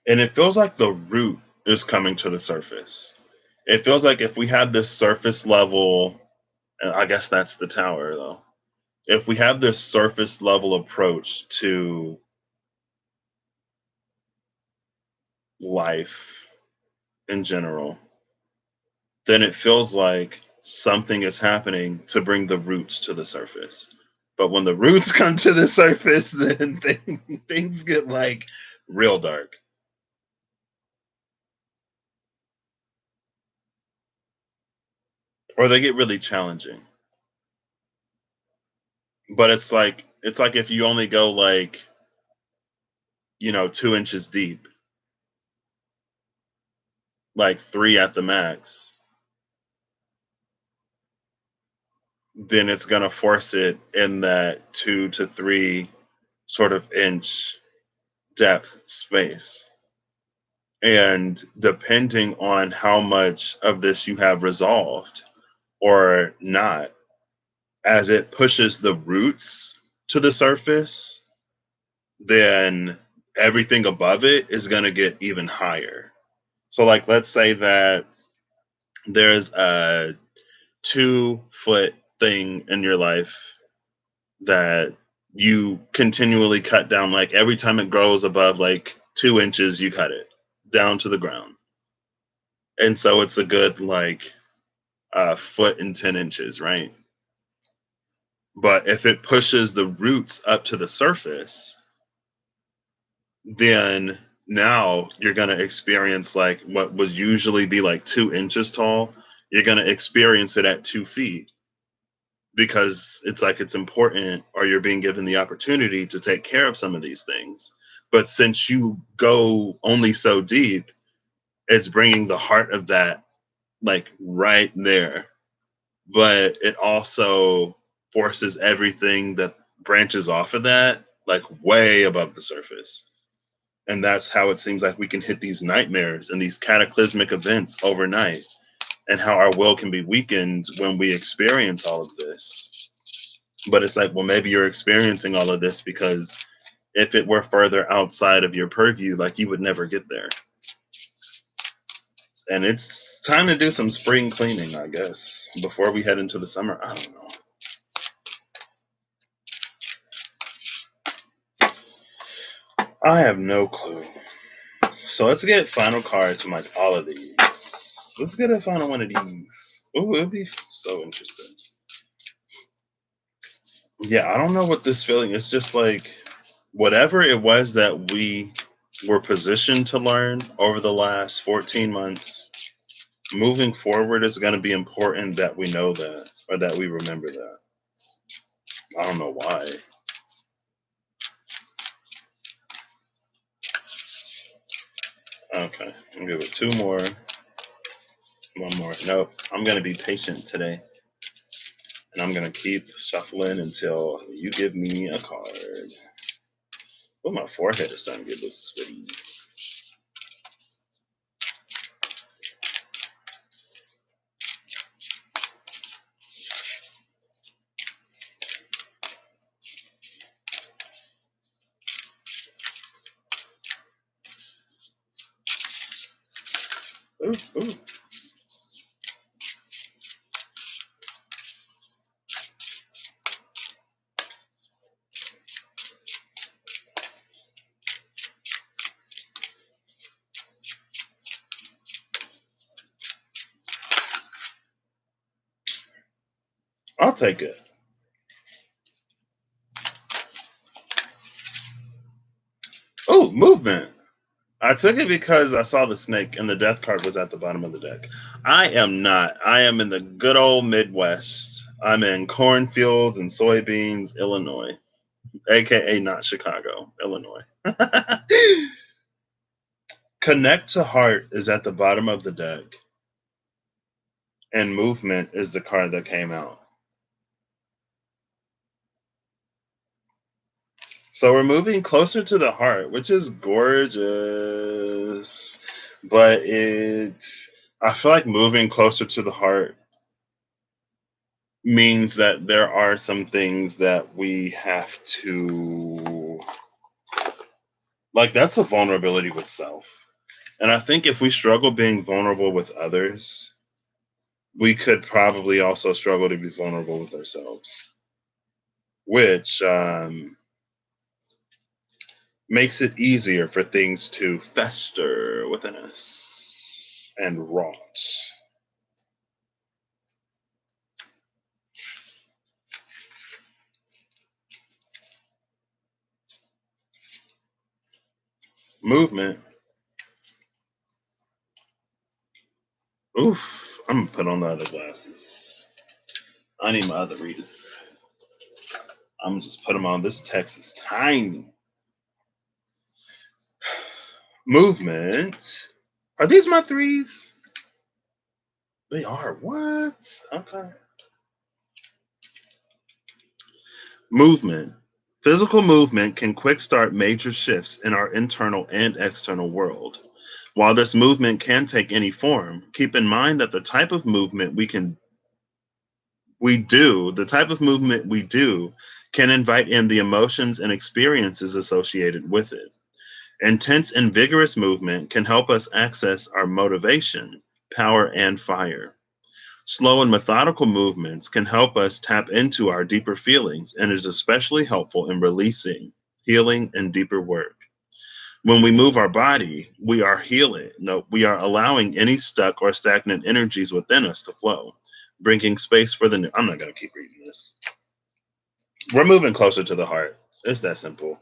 And it feels like the root is coming to the surface. It feels like if we had this surface level, and I guess that's the tower though. If we have this surface level approach to life in general, then it feels like something is happening to bring the roots to the surface. But when the roots come to the surface, then things get like real dark, or they get really challenging. But it's like if you only go like 2 inches deep, like three at the max, then it's gonna force it in that 2 to 3 sort of inch depth space. And depending on how much of this you have resolved or not, as it pushes the roots to the surface, then everything above it is going to get even higher. So, like, let's say that there's a 2 foot thing in your life that you continually cut down. Like, every time it grows above like 2 inches, you cut it down to the ground. And so it's a good like foot and 10 inches, right? But if it pushes the roots up to the surface, then now you're going to experience like what would usually be like 2 inches tall. You're going to experience it at 2 feet because it's like it's important, or you're being given the opportunity to take care of some of these things. But since you go only so deep, it's bringing the heart of that like right there, but it also forces everything that branches off of that like way above the surface. And that's how it seems like we can hit these nightmares and these cataclysmic events overnight, and how our will can be weakened when we experience all of this. But it's like, well, maybe you're experiencing all of this because if it were further outside of your purview, like you would never get there. And it's time to do some spring cleaning, I guess, before we head into the summer. I don't know. I have no clue. So let's get final cards from like all of these. Let's get a final one of these. Ooh, it'll be so interesting. Yeah, I don't know what this feeling is. Just like whatever it was that we we're positioned to learn over the last 14 months. Moving forward, it's going to be important that we know that or that we remember that. I don't know why. Okay, I'm good with two more. One more. Nope. I'm going to be patient today. And I'm going to keep shuffling until you give me a card. Oh, my forehead is starting to get a little sweaty. Ooh, ooh. I'll take it. Oh, movement. I took it because I saw the snake and the death card was at the bottom of the deck. I am not. I am in the good old Midwest. I'm in cornfields and soybeans, Illinois, aka not Chicago, Illinois. Connect to heart is at the bottom of the deck, and movement is the card that came out. So we're moving closer to the heart, which is gorgeous. But I feel like moving closer to the heart means that there are some things that we have to, like, that's a vulnerability with self. And I think if we struggle being vulnerable with others, we could probably also struggle to be vulnerable with ourselves, which makes it easier for things to fester within us and rot. Movement. Oof. I'm gonna put on the other glasses. I need my other readers. I'm gonna just put them on. This text is tiny. Movement. Are these my threes? They are. What? Okay. Movement. Physical movement can quick start major shifts in our internal and external world. While this movement can take any form, keep in mind that the type of movement we do can invite in the emotions and experiences associated with it. Intense and vigorous movement can help us access our motivation, power, and fire. Slow and methodical movements can help us tap into our deeper feelings and is especially helpful in releasing, healing, and deeper work. When we move our body, we are healing. No, we are allowing any stuck or stagnant energies within us to flow, bringing space for the new. I'm not going to keep reading this. We're moving closer to the heart. It's that simple.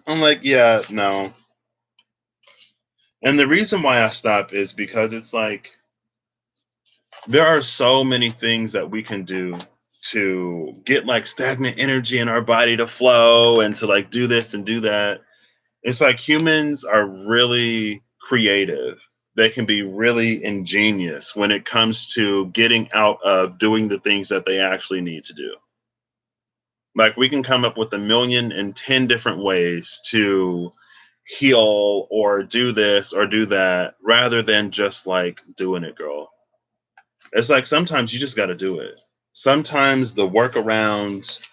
I'm like, yeah, no. And the reason why I stop is because it's like there are so many things that we can do to get like stagnant energy in our body to flow and to like do this and do that. It's like humans are really creative. They can be really ingenious when it comes to getting out of doing the things that they actually need to do. Like we can come up with 1,000,010 different ways to heal or do this or do that rather than just like doing it, girl. It's like sometimes you just got to do it. Sometimes the workaround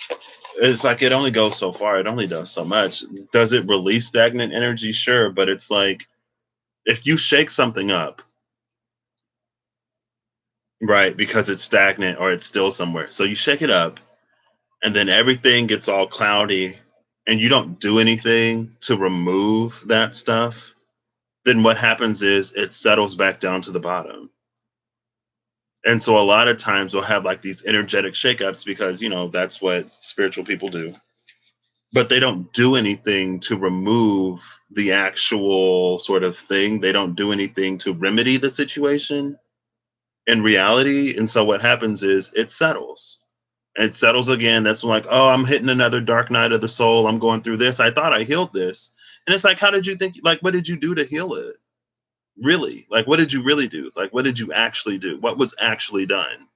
is like it only goes so far. It only does so much. Does it release stagnant energy? Sure, but it's like if you shake something up, right, because it's stagnant or it's still somewhere. So you shake it up and then everything gets all cloudy and you don't do anything to remove that stuff, then what happens is it settles back down to the bottom. And so a lot of times we'll have like these energetic shakeups because, that's what spiritual people do. but they don't do anything to remove the actual sort of thing. They don't do anything to remedy the situation in reality. And so what happens is it settles. It settles again. That's when, like, oh, I'm hitting another dark night of the soul. I'm going through this. I thought I healed this. And it's like, how did you think, like, what did you do to heal it? Really? Like, what did you really do? Like, what did you actually do? What was actually done?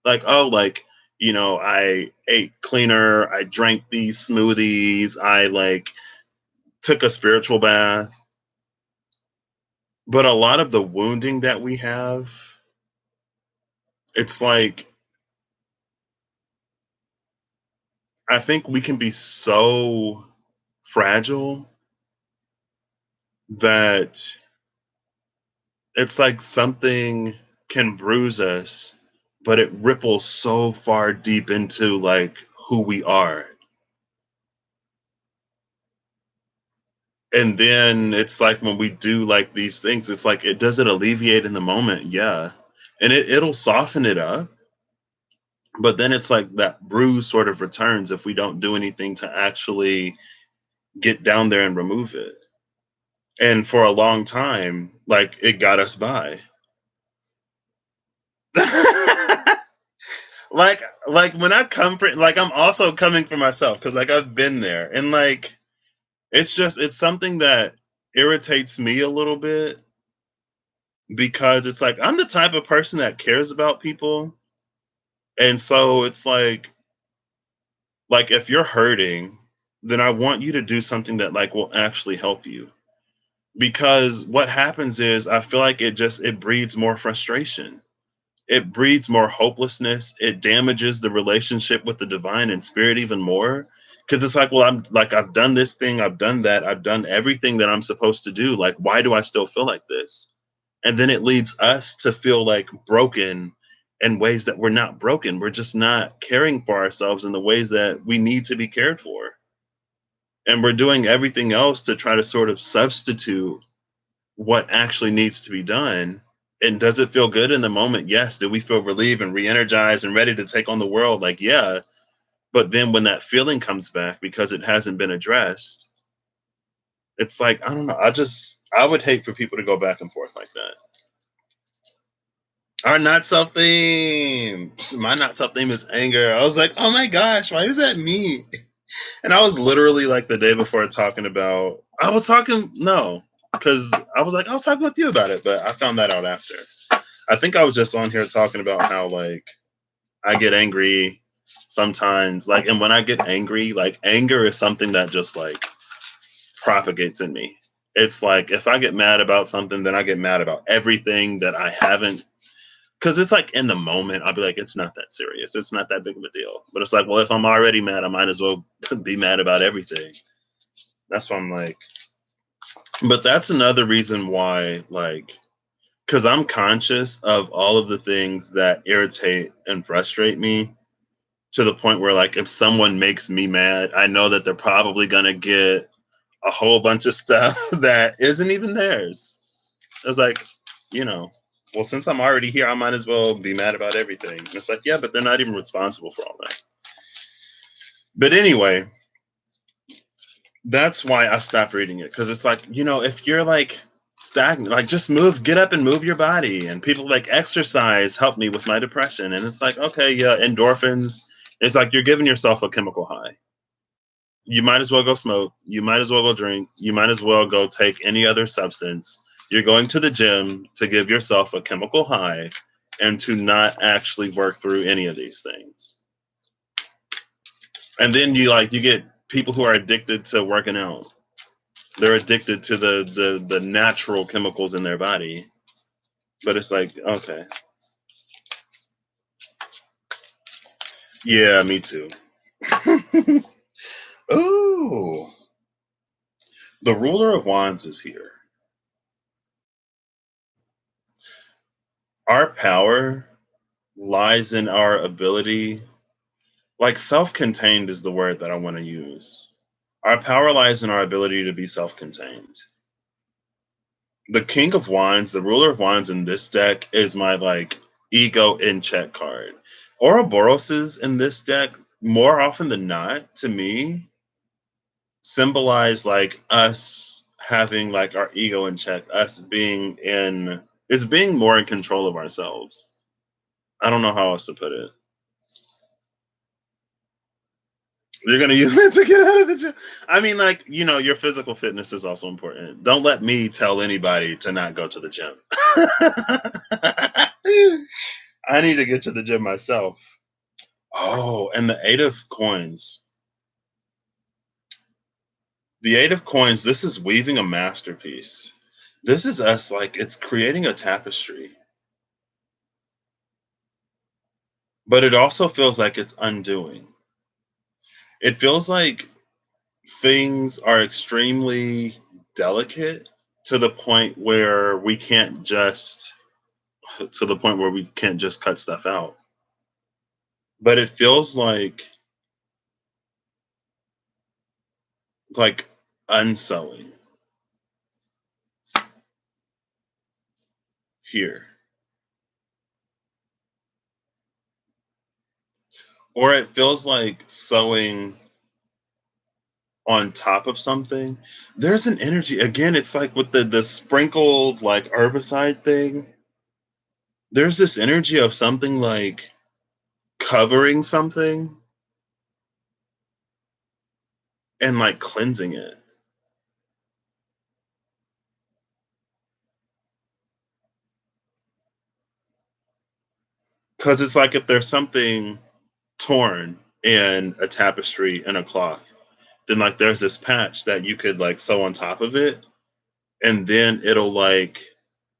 Like, oh, like, I ate cleaner. I drank these smoothies. I like took a spiritual bath. But a lot of the wounding that we have, it's like, I think we can be so fragile that it's like something can bruise us, but it ripples so far deep into like who we are. And then it's like when we do like these things, it's like it does it alleviate in the moment, yeah. And it'll soften it up, but then it's like that bruise sort of returns if we don't do anything to actually get down there and remove it. And for a long time, like it got us by. like when I come for like I'm also coming for myself because like I've been there and like it's something that irritates me a little bit because it's like I'm the type of person that cares about people. And so it's like if you're hurting, then I want you to do something that like will actually help you. Because what happens is I feel like it breeds more frustration. It breeds more hopelessness. It damages the relationship with the divine and spirit even more. Cause it's like, well, I've done this thing, I've done that, I've done everything that I'm supposed to do. Like, why do I still feel like this? And then it leads us to feel like broken in ways that we're not broken. We're just not caring for ourselves in the ways that we need to be cared for. And we're doing everything else to try to sort of substitute what actually needs to be done. And does it feel good in the moment? Yes. Do we feel relieved and re-energized and ready to take on the world? Like, yeah. But then when that feeling comes back because it hasn't been addressed, it's like, I don't know. I would hate for people to go back and forth like that. Our not self theme. My not self theme is anger. I was like, oh my gosh, why is that me? And I was literally like the day before talking about, I was talking, no, because I was talking with you about it, but I found that out after. I think I was just on here talking about how like I get angry sometimes, like, and when I get angry, like anger is something that just like propagates in me. It's like if I get mad about something, then I get mad about everything that I haven't. Because it's like in the moment, I'll be like, it's not that serious. It's not that big of a deal. But it's like, well, if I'm already mad, I might as well be mad about everything. That's why I'm like, but that's another reason why, like, because I'm conscious of all of the things that irritate and frustrate me to the point where, like, if someone makes me mad, I know that they're probably going to get a whole bunch of stuff that isn't even theirs. It's like, you know, well, since I'm already here, I might as well be mad about everything. And it's like, yeah, but they're not even responsible for all that. But anyway, that's why I stopped reading it because it's like, if you're like stagnant, like just move, get up and move your body. And people like exercise help me with my depression. And it's like, okay, yeah, endorphins. It's like you're giving yourself a chemical high. You might as well go smoke. You might as well go drink. You might as well go take any other substance. You're going to the gym to give yourself a chemical high and to not actually work through any of these things. And then you get people who are addicted to working out. They're addicted to the natural chemicals in their body. But it's like, okay. Yeah, me too. Ooh. The ruler of wands is here. Our power lies in our ability, like self-contained is the word that I want to use. Our power lies in our ability to be self-contained. The king of wands, the ruler of wands in this deck is my like ego in check card. Ouroboros's in this deck more often than not to me symbolize like us having like our ego in check, us being in is being more in control of ourselves. I don't know how else to put it. You're gonna use it to get out of the gym. I mean, like, your physical fitness is also important. Don't let me tell anybody to not go to the gym. I need to get to the gym myself. Oh, and the Eight of Coins. The Eight of Coins, this is weaving a masterpiece. This is us, like, it's creating a tapestry. But it also feels like it's undoing. It feels like things are extremely delicate to the point where we can't just cut stuff out. But it feels like unsewing here. Or it feels like sewing on top of something. There's an energy again, it's like with the sprinkled like herbicide thing. There's this energy of something like covering something and like cleansing it. Because it's like if there's something torn in a tapestry and a cloth, then like there's this patch that you could like sew on top of it, and then it'll like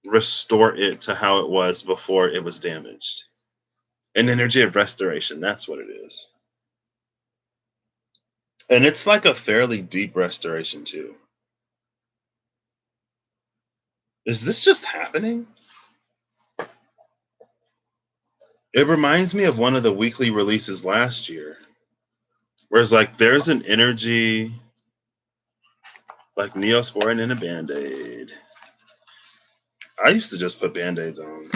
restore it to how it was before it was damaged. An energy of restoration, that's what it is. And it's like a fairly deep restoration too. Is this just happening? It reminds me of one of the weekly releases last year. Whereas like there's an energy like Neosporin in a band-aid. I used to just put band-aids on.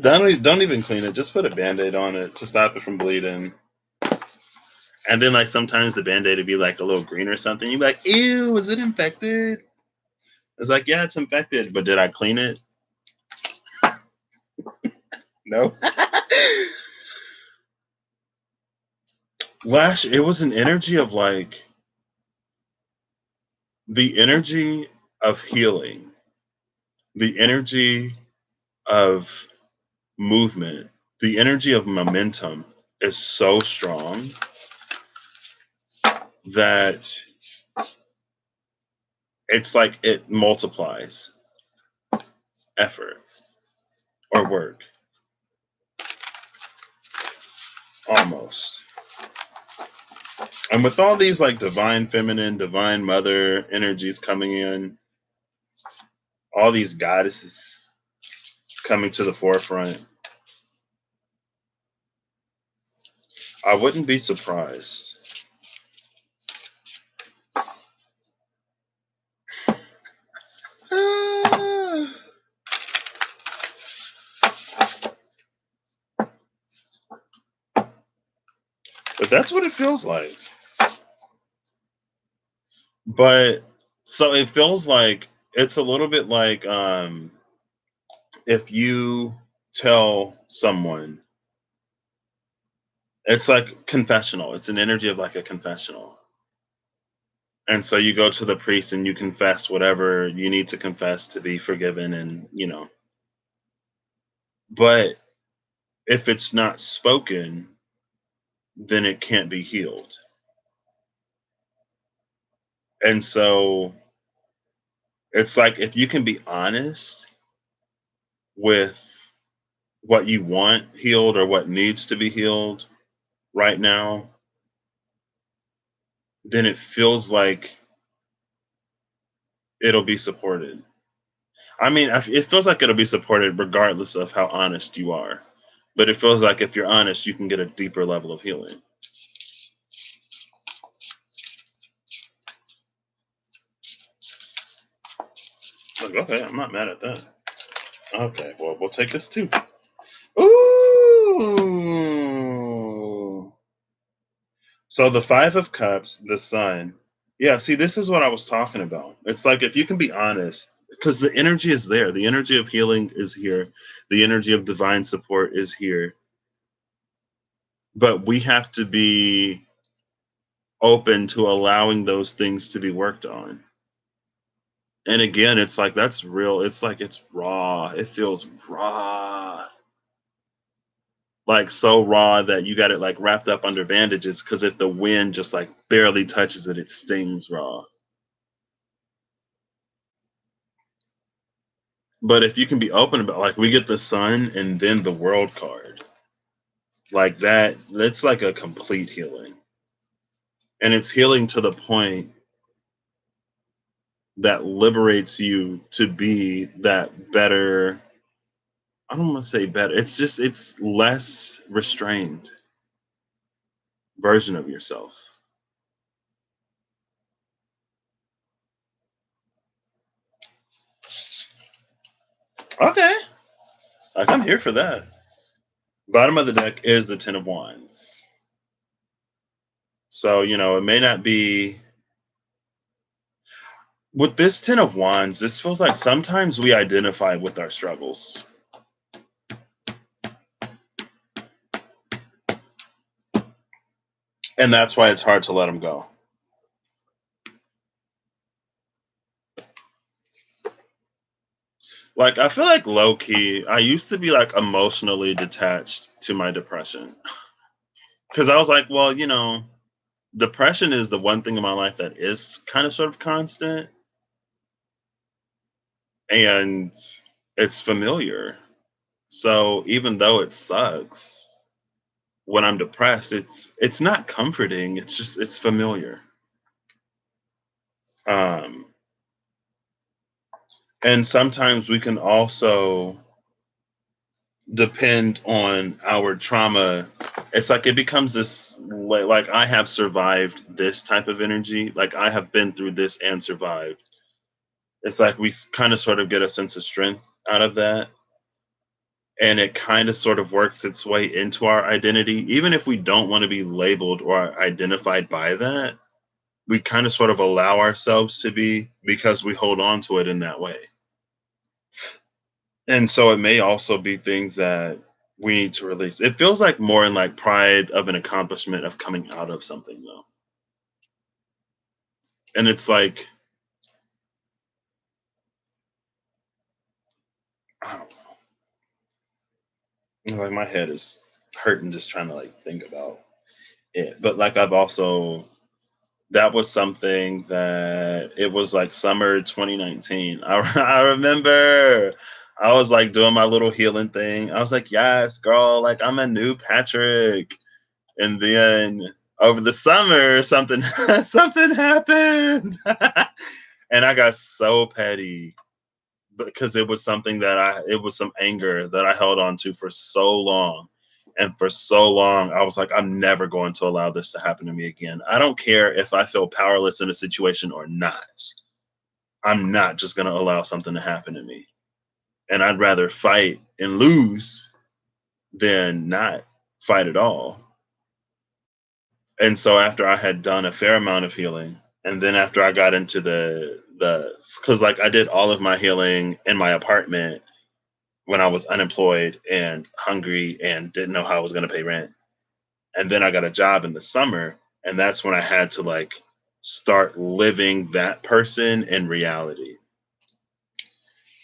Don't even clean it. Just put a band-aid on it to stop it from bleeding. And then like sometimes the band-aid would be like a little green or something. You'd be like, ew, is it infected? It's like, yeah, it's infected. But did I clean it? No. It was an energy of like the energy of healing, the energy of movement, the energy of momentum is so strong that it's like it multiplies effort or work almost. And with all these like divine feminine, divine mother energies coming in, all these goddesses coming to the forefront, I wouldn't be surprised. Ah, but that's what it feels like. But so it feels like it's a little bit like if you tell someone, it's like confessional. It's an energy of like a confessional. And so you go to the priest and you confess whatever you need to confess to be forgiven and. But if it's not spoken, then it can't be healed. And so it's like if you can be honest with what you want healed or what needs to be healed right now, then it feels like it'll be supported. I mean, it feels like it'll be supported regardless of how honest you are. But it feels like if you're honest, you can get a deeper level of healing. Like, okay, I'm not mad at that. Okay, well, we'll take this too. Ooh. So the 5 of Cups, the Sun. Yeah, see, this is what I was talking about. It's like if you can be honest, because the energy is there. The energy of healing is here. The energy of divine support is here. But we have to be open to allowing those things to be worked on. And again, it's like that's real. It's like it's raw. It feels raw. Like so raw that you got it like wrapped up under bandages because if the wind just like barely touches it, it stings raw. But if you can be open about like we get the sun and then the world card, like that's like a complete healing. And it's healing to the point that liberates you to be that better. I don't want to say better. It's just it's less restrained version of yourself. Okay. Like I'm here for that. Bottom of the deck is the Ten of Wands. So, it may not be with this Ten of Wands, this feels like sometimes we identify with our struggles. And that's why it's hard to let them go. Like, I feel like low key, I used to be like emotionally detached to my depression. Cause I was like, well, depression is the one thing in my life that is kind of sort of constant and it's familiar. So even though it sucks when I'm depressed, it's not comforting. It's just it's familiar. Um and sometimes we can also depend on our trauma. It's like it becomes this like I have survived this type of energy. Like I have been through this and survived. It's like we kind of sort of get a sense of strength out of that. And it kind of sort of works its way into our identity. Even if we don't want to be labeled or identified by that, we kind of sort of allow ourselves to be because we hold on to it in that way. And so it may also be things that we need to release. It feels like more in like pride of an accomplishment of coming out of something though. And it's like, I don't know. Like my head is hurting just trying to like think about it. But like I've also that was something that it was like summer 2019. I remember I was like doing my little healing thing. I was like, yes, girl, like I'm a new Patrick. And then over the summer, something something happened, and I got so petty because it was something that it was some anger that I held on to for so long. And for so long, I was like, I'm never going to allow this to happen to me again. I don't care if I feel powerless in a situation or not. I'm not just going to allow something to happen to me. And I'd rather fight and lose than not fight at all. And so after I had done a fair amount of healing, and then after I got into the because like I did all of my healing in my apartment when I was unemployed and hungry and didn't know how I was going to pay rent. And then I got a job in the summer, and that's when I had to like start living that person in reality.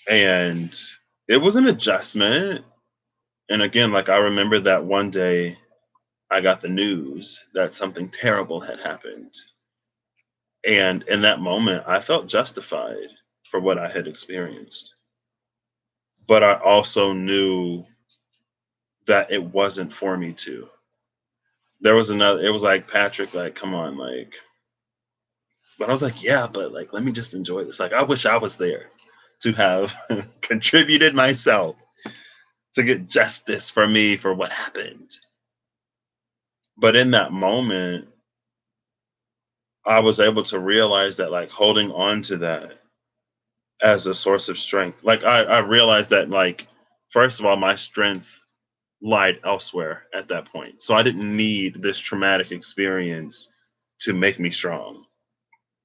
And it was an adjustment. And again, like I remember that one day I got the news that something terrible had happened. And in that moment, I felt justified for what I had experienced. But I also knew that it wasn't for me to. There was another, it was like, Patrick, like, come on, like, but I was like, yeah, but like, let me just enjoy this. Like, I wish I was there to have contributed myself to get justice for me for what happened. But in that moment, I was able to realize that like holding on to that as a source of strength. Like I realized that like first of all, my strength lied elsewhere at that point. So I didn't need this traumatic experience to make me strong.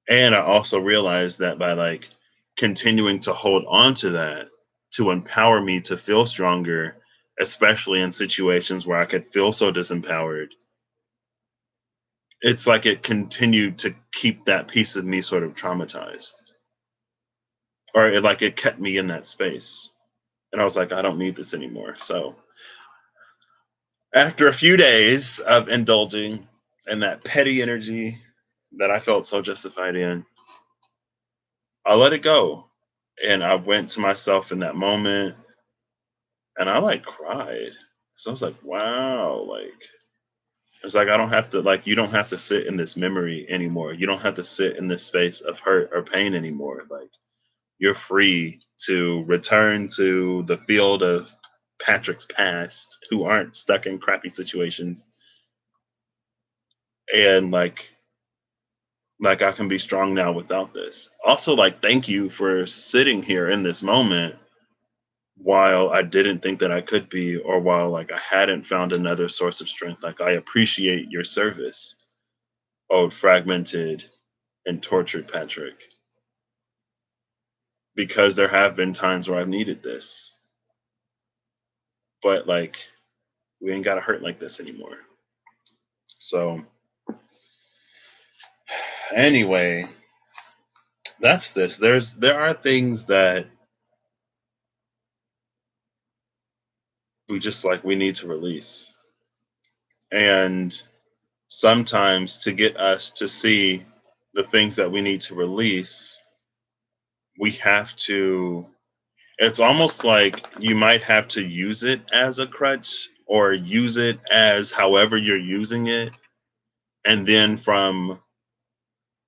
And I also realized that by like continuing to hold on to that to empower me to feel stronger, especially in situations where I could feel so disempowered, it's like it continued to keep that piece of me sort of traumatized. Or it kept me in that space. And I was like, I don't need this anymore. So after a few days of indulging in that petty energy that I felt so justified in, I let it go. And I went to myself in that moment and I like cried. So I was like, wow, like it's like I don't have to like you don't have to sit in this memory anymore. You don't have to sit in this space of hurt or pain anymore. Like you're free to return to the field of Patrick's past who aren't stuck in crappy situations and like I can be strong now without this. Also like thank you for sitting here in this moment while I didn't think that I could be or while like I hadn't found another source of strength. Like I appreciate your service. Oh, fragmented and tortured Patrick because there have been times where I've needed this. But like we ain't got to hurt like this anymore. So anyway, that's this. There are things that we need to release. And sometimes to get us to see the things that we need to release, we have to it's almost like you might have to use it as a crutch or use it as however you're using it. And then from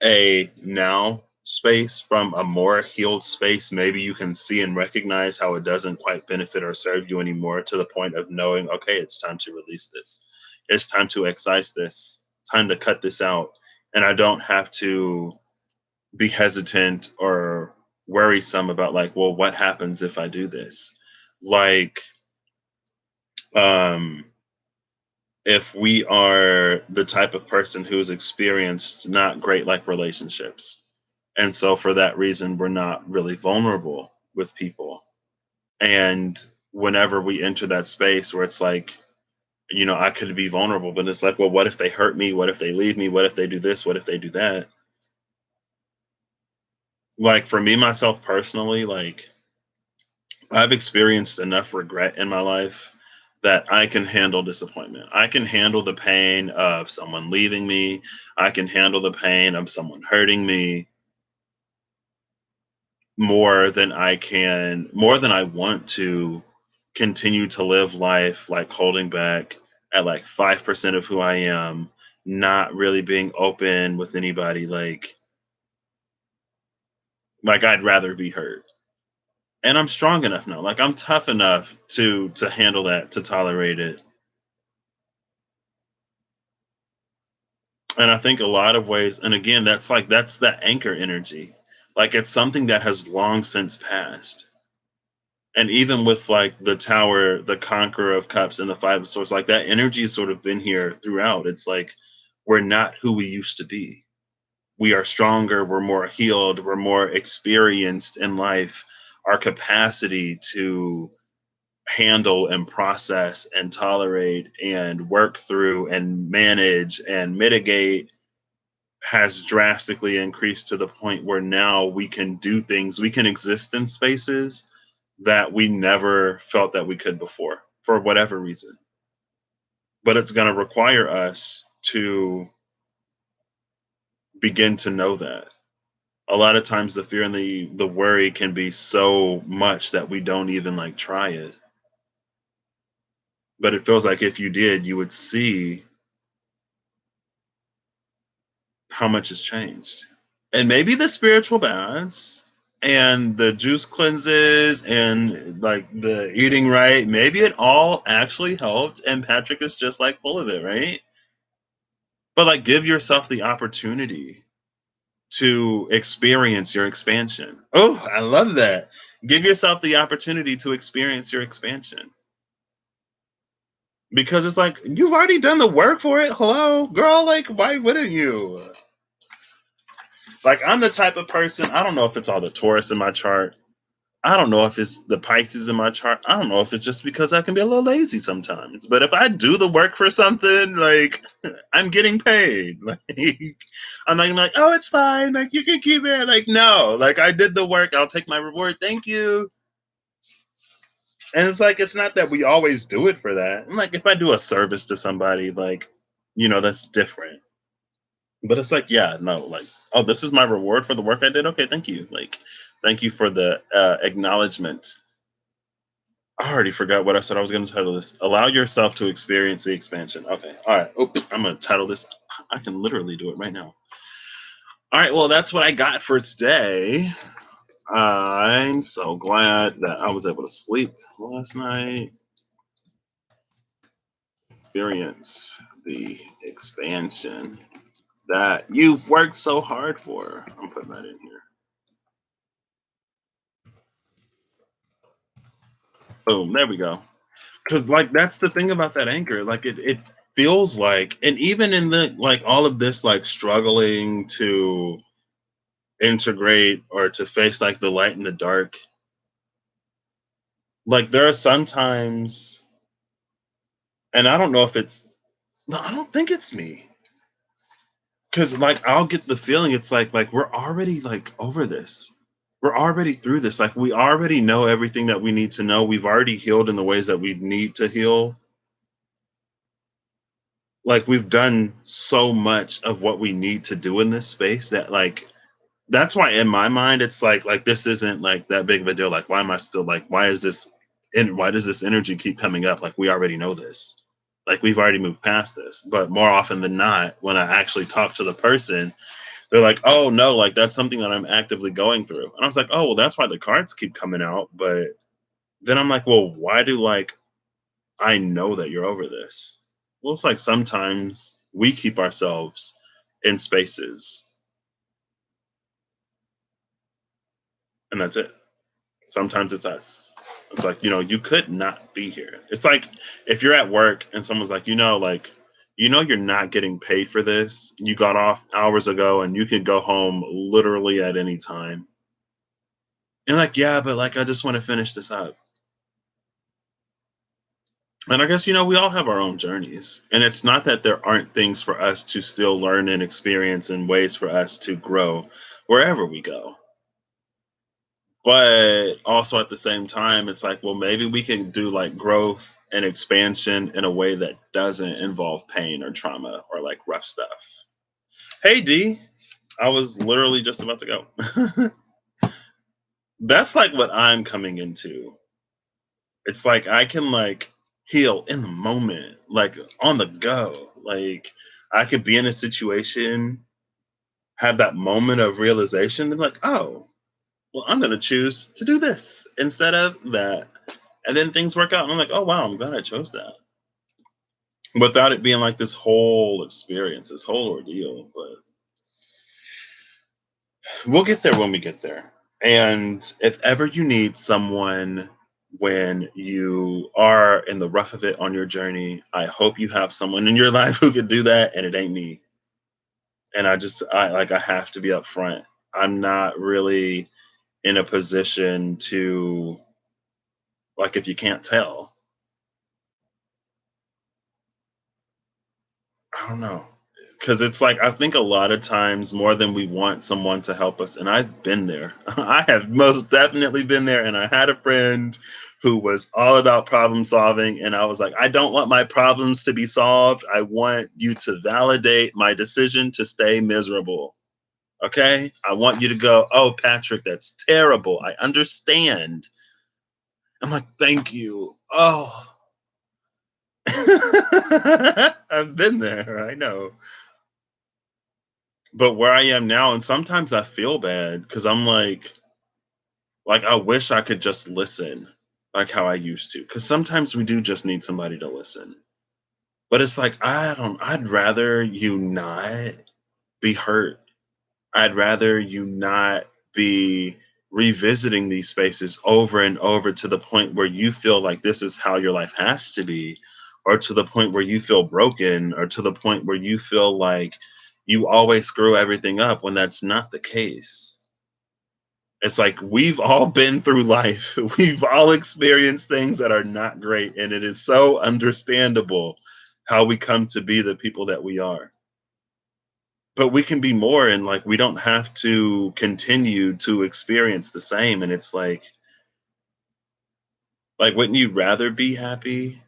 a now space, from a more healed space, maybe you can see and recognize how it doesn't quite benefit or serve you anymore to the point of knowing, okay, it's time to release this. It's time to excise this, time to cut this out. And I don't have to be hesitant or worrisome about like, well, what happens if I do this? Like, um, if we are the type of person who's experienced not great like relationships, and so for that reason, we're not really vulnerable with people. And whenever we enter that space where it's like, I could be vulnerable, but it's like, well, what if they hurt me? What if they leave me? What if they do this? What if they do that? Like for me, myself personally, like I've experienced enough regret in my life that I can handle disappointment. I can handle the pain of someone leaving me. I can handle the pain of someone hurting me more than I want to continue to live life like holding back at like 5% of who I am, not really being open with anybody. Like I'd rather be hurt. And I'm strong enough now. Like I'm tough enough to handle that, to tolerate it. And I think a lot of ways, and again, that's the anchor energy. Like it's something that has long since passed. And even with like the tower, the conqueror of cups and the five of swords, like that energy has sort of been here throughout. It's like we're not who we used to be. We are stronger, we're more healed, we're more experienced in life. Our capacity to handle and process and tolerate and work through and manage and mitigate has drastically increased to the point where now we can do things, we can exist in spaces that we never felt that we could before for whatever reason. But it's going to require us to begin to know that. A lot of times the fear and the worry can be so much that we don't even like try it. But it feels like if you did, you would see how much has changed. And maybe the spiritual baths and the juice cleanses and like the eating right, maybe it all actually helped and Patrick is just like full of it, right? But like give yourself the opportunity to experience your expansion. Oh, I love that. Give yourself the opportunity to experience your expansion. because it's like you've already done the work for it. Hello, girl. Like, why wouldn't you? Like, I'm the type of person. I don't know if it's all the Taurus in my chart. I don't know if it's the Pisces in my chart. I don't know if it's just because I can be a little lazy sometimes. But if I do the work for something, like I'm getting paid. Like I'm not like, oh, it's fine. Like you can keep it. Like no, like I did the work. I'll take my reward. Thank you. And it's like it's not that we always do it for that. And like if I do a service to somebody, like that's different. But it's like, yeah, no, like, oh, this is my reward for the work I did. Okay, thank you. Like, thank you for the acknowledgement. I already forgot what I said I was going to title this. Allow yourself to experience the expansion. Okay. All right. Oh, I'm going to title this. I can literally do it right now. All right. Well, that's what I got for today. I'm so glad that I was able to sleep last night. Experience the expansion that you've worked so hard for. I'm putting that in here. Boom. There we go. Because like that's the thing about that anchor, like it feels like, and even in the like all of this like struggling to integrate or to face like the light and the dark, like there are sometimes, and I don't know if it's, no, I don't think it's me, because like I'll get the feeling it's like we're already like over this, we're already through this, like we already know everything that we need to know, we've already healed in the ways that we need to heal, like we've done so much of what we need to do in this space that like that's why in my mind it's like this isn't like that big of a deal, like why am I still like why is this, and why does this energy keep coming up, like we already know this, like we've already moved past this. But more often than not when I actually talk to the person, they're like, oh no, like that's something that I'm actively going through, and I was like, oh well, that's why the cards keep coming out. But then I'm like, well, why do like I know that you're over this. Well, it's like sometimes we keep ourselves in spaces and that's it. Sometimes it's us. It's like, you could not be here. It's like if you're at work and someone's like, like, you're not getting paid for this. You got off hours ago and you can go home literally at any time. And like, yeah, but like, I just want to finish this up. And I guess, we all have our own journeys. And it's not that there aren't things for us to still learn and experience and ways for us to grow wherever we go. But also at the same time, it's like, well, maybe we can do like growth and expansion in a way that doesn't involve pain or trauma or like rough stuff. Hey, D, I was literally just about to go. That's like what I'm coming into. It's like I can like heal in the moment, like on the go. Like I could be in a situation, have that moment of realization, and like, oh, well, I'm gonna choose to do this instead of that. And then things work out. And I'm like, oh wow, I'm glad I chose that. Without it being like this whole experience, this whole ordeal. But we'll get there when we get there. And if ever you need someone when you are in the rough of it on your journey, I hope you have someone in your life who could do that, and it ain't me. And I have to be upfront. I'm not really in a position to, like, if you can't tell, I don't know. Because it's like I think a lot of times more than we want someone to help us, and I've been there. I have most definitely been there, and I had a friend who was all about problem solving, and I was like, I don't want my problems to be solved. I want you to validate my decision to stay miserable. Okay? I want you to go, "Oh, Patrick, that's terrible. I understand." I'm like, "Thank you." Oh. I've been there. I know. But where I am now, and sometimes I feel bad because I'm like I wish I could just listen like how I used to. Because sometimes we do just need somebody to listen. But it's like I don't. I'd rather you not be hurt. I'd rather you not be revisiting these spaces over and over to the point where you feel like this is how your life has to be, or to the point where you feel broken, or to the point where you feel like you always screw everything up when that's not the case. It's like we've all been through life. We've all experienced things that are not great. And it is so understandable how we come to be the people that we are. But we can be more, and like we don't have to continue to experience the same. And it's like wouldn't you rather be happy?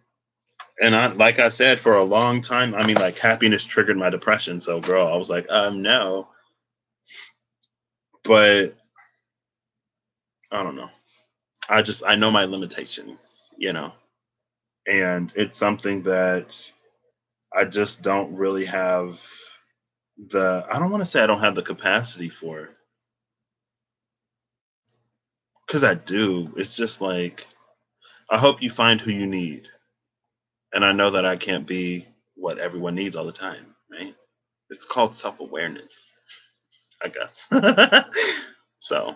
And I, like I said, for a long time, I mean, like happiness triggered my depression. So, girl, I was like, no. But I don't know. I know my limitations, and it's something that I just don't really have I don't want to say I don't have the capacity for, because I do. It's just like, I hope you find who you need. And I know that I can't be what everyone needs all the time, right? It's called self awareness, I guess. So,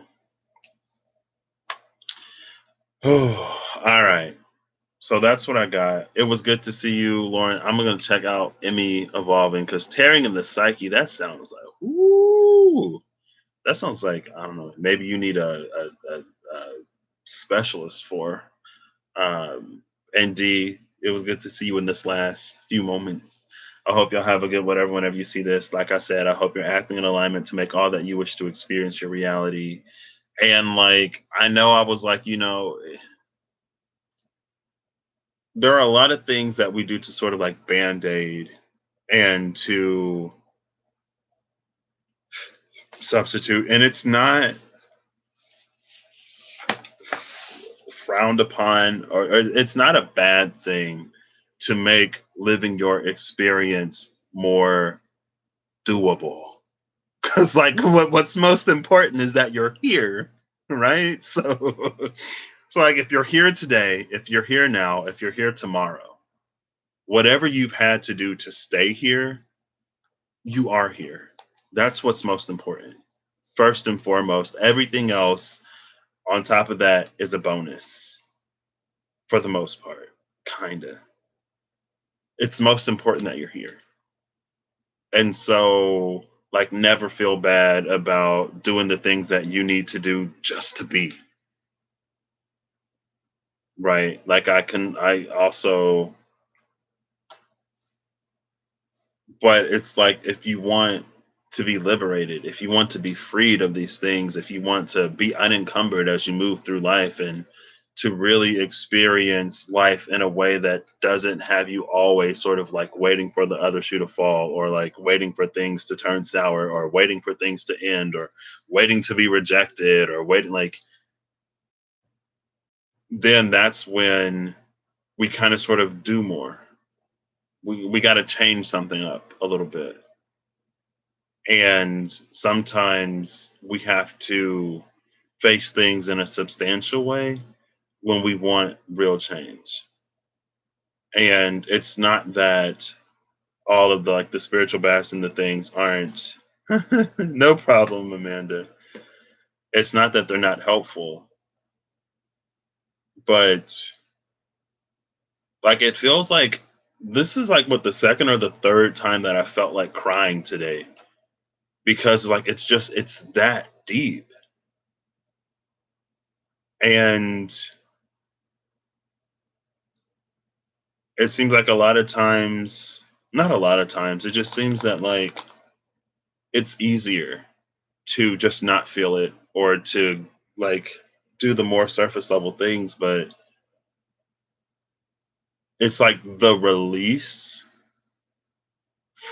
all right. So that's what I got. It was good to see you, Lauren. I'm gonna check out Emmy Evolving, because tearing in the psyche. That sounds like, ooh. That sounds like, I don't know. Maybe you need a specialist for. Um, and D, it was good to see you in this last few moments. I hope y'all have a good whatever whenever you see this. Like I said, I hope you're acting in alignment to make all that you wish to experience your reality. And like, I know I was like, there are a lot of things that we do to sort of like band aid and to substitute. And it's not frowned upon, or it's not a bad thing to make living your experience more doable. Because like what's most important is that you're here, right? So like if you're here today, if you're here now, if you're here tomorrow, whatever you've had to do to stay here, you are here. That's what's most important. First and foremost, everything else on top of that is a bonus for the most part. Kinda. It's most important that you're here. And so, like, never feel bad about doing the things that you need to do just to be right. Like, I also, but it's like if you want to be liberated, if you want to be freed of these things, if you want to be unencumbered as you move through life, and to really experience life in a way that doesn't have you always sort of like waiting for the other shoe to fall, or like waiting for things to turn sour, or waiting for things to end, or waiting to be rejected, or waiting, like, then that's when we kind of sort of do more. We got to change something up a little bit. And sometimes we have to face things in a substantial way when we want real change. And it's not that all of the like the spiritual baths and the things aren't no problem, Amanda. It's not that they're not helpful, but like it feels like this is like what the second or the third time that I felt like crying today, because like it's that deep. And it seems like a lot of times, not a lot of times, it just seems that like it's easier to just not feel it, or to like do the more surface level things. But it's like the release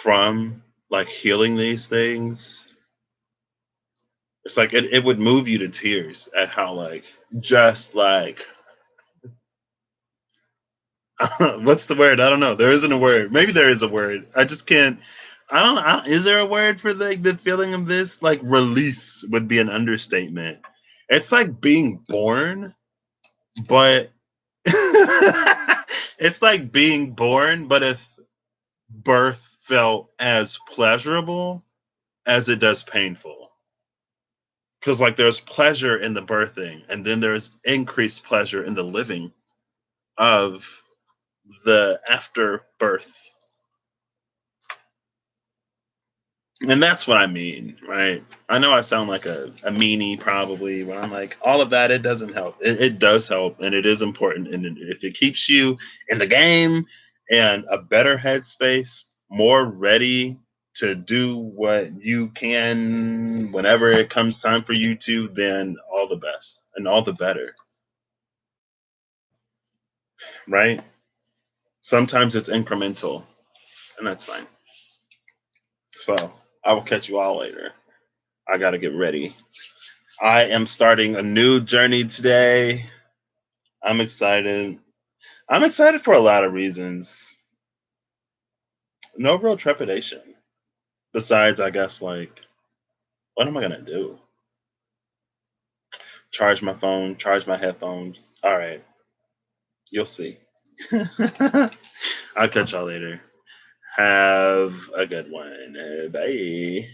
from like healing these things. It's like it would move you to tears at how like just like what's the word? I don't know. There isn't a word. Maybe there is a word. I just can't. Is there a word for the feeling of this? Like release would be an understatement. It's like being born, but it's like being born, but if birth felt as pleasurable as it does painful. Because like there's pleasure in the birthing, and then there's increased pleasure in the living of the afterbirth. And that's what I mean, right? I know I sound like a meanie probably when I'm like, all of that, it doesn't help. It does help and it is important. And if it keeps you in the game and a better headspace, more ready to do what you can whenever it comes time for you to, then all the best and all the better, right? Sometimes it's incremental and that's fine. So I will catch you all later. I got to get ready. I am starting a new journey today. I'm excited. I'm excited for a lot of reasons. No real trepidation. Besides, I guess, like, what am I going to do? Charge my phone, charge my headphones. All right. You'll see. I'll catch y'all later. Have a good one. Bye.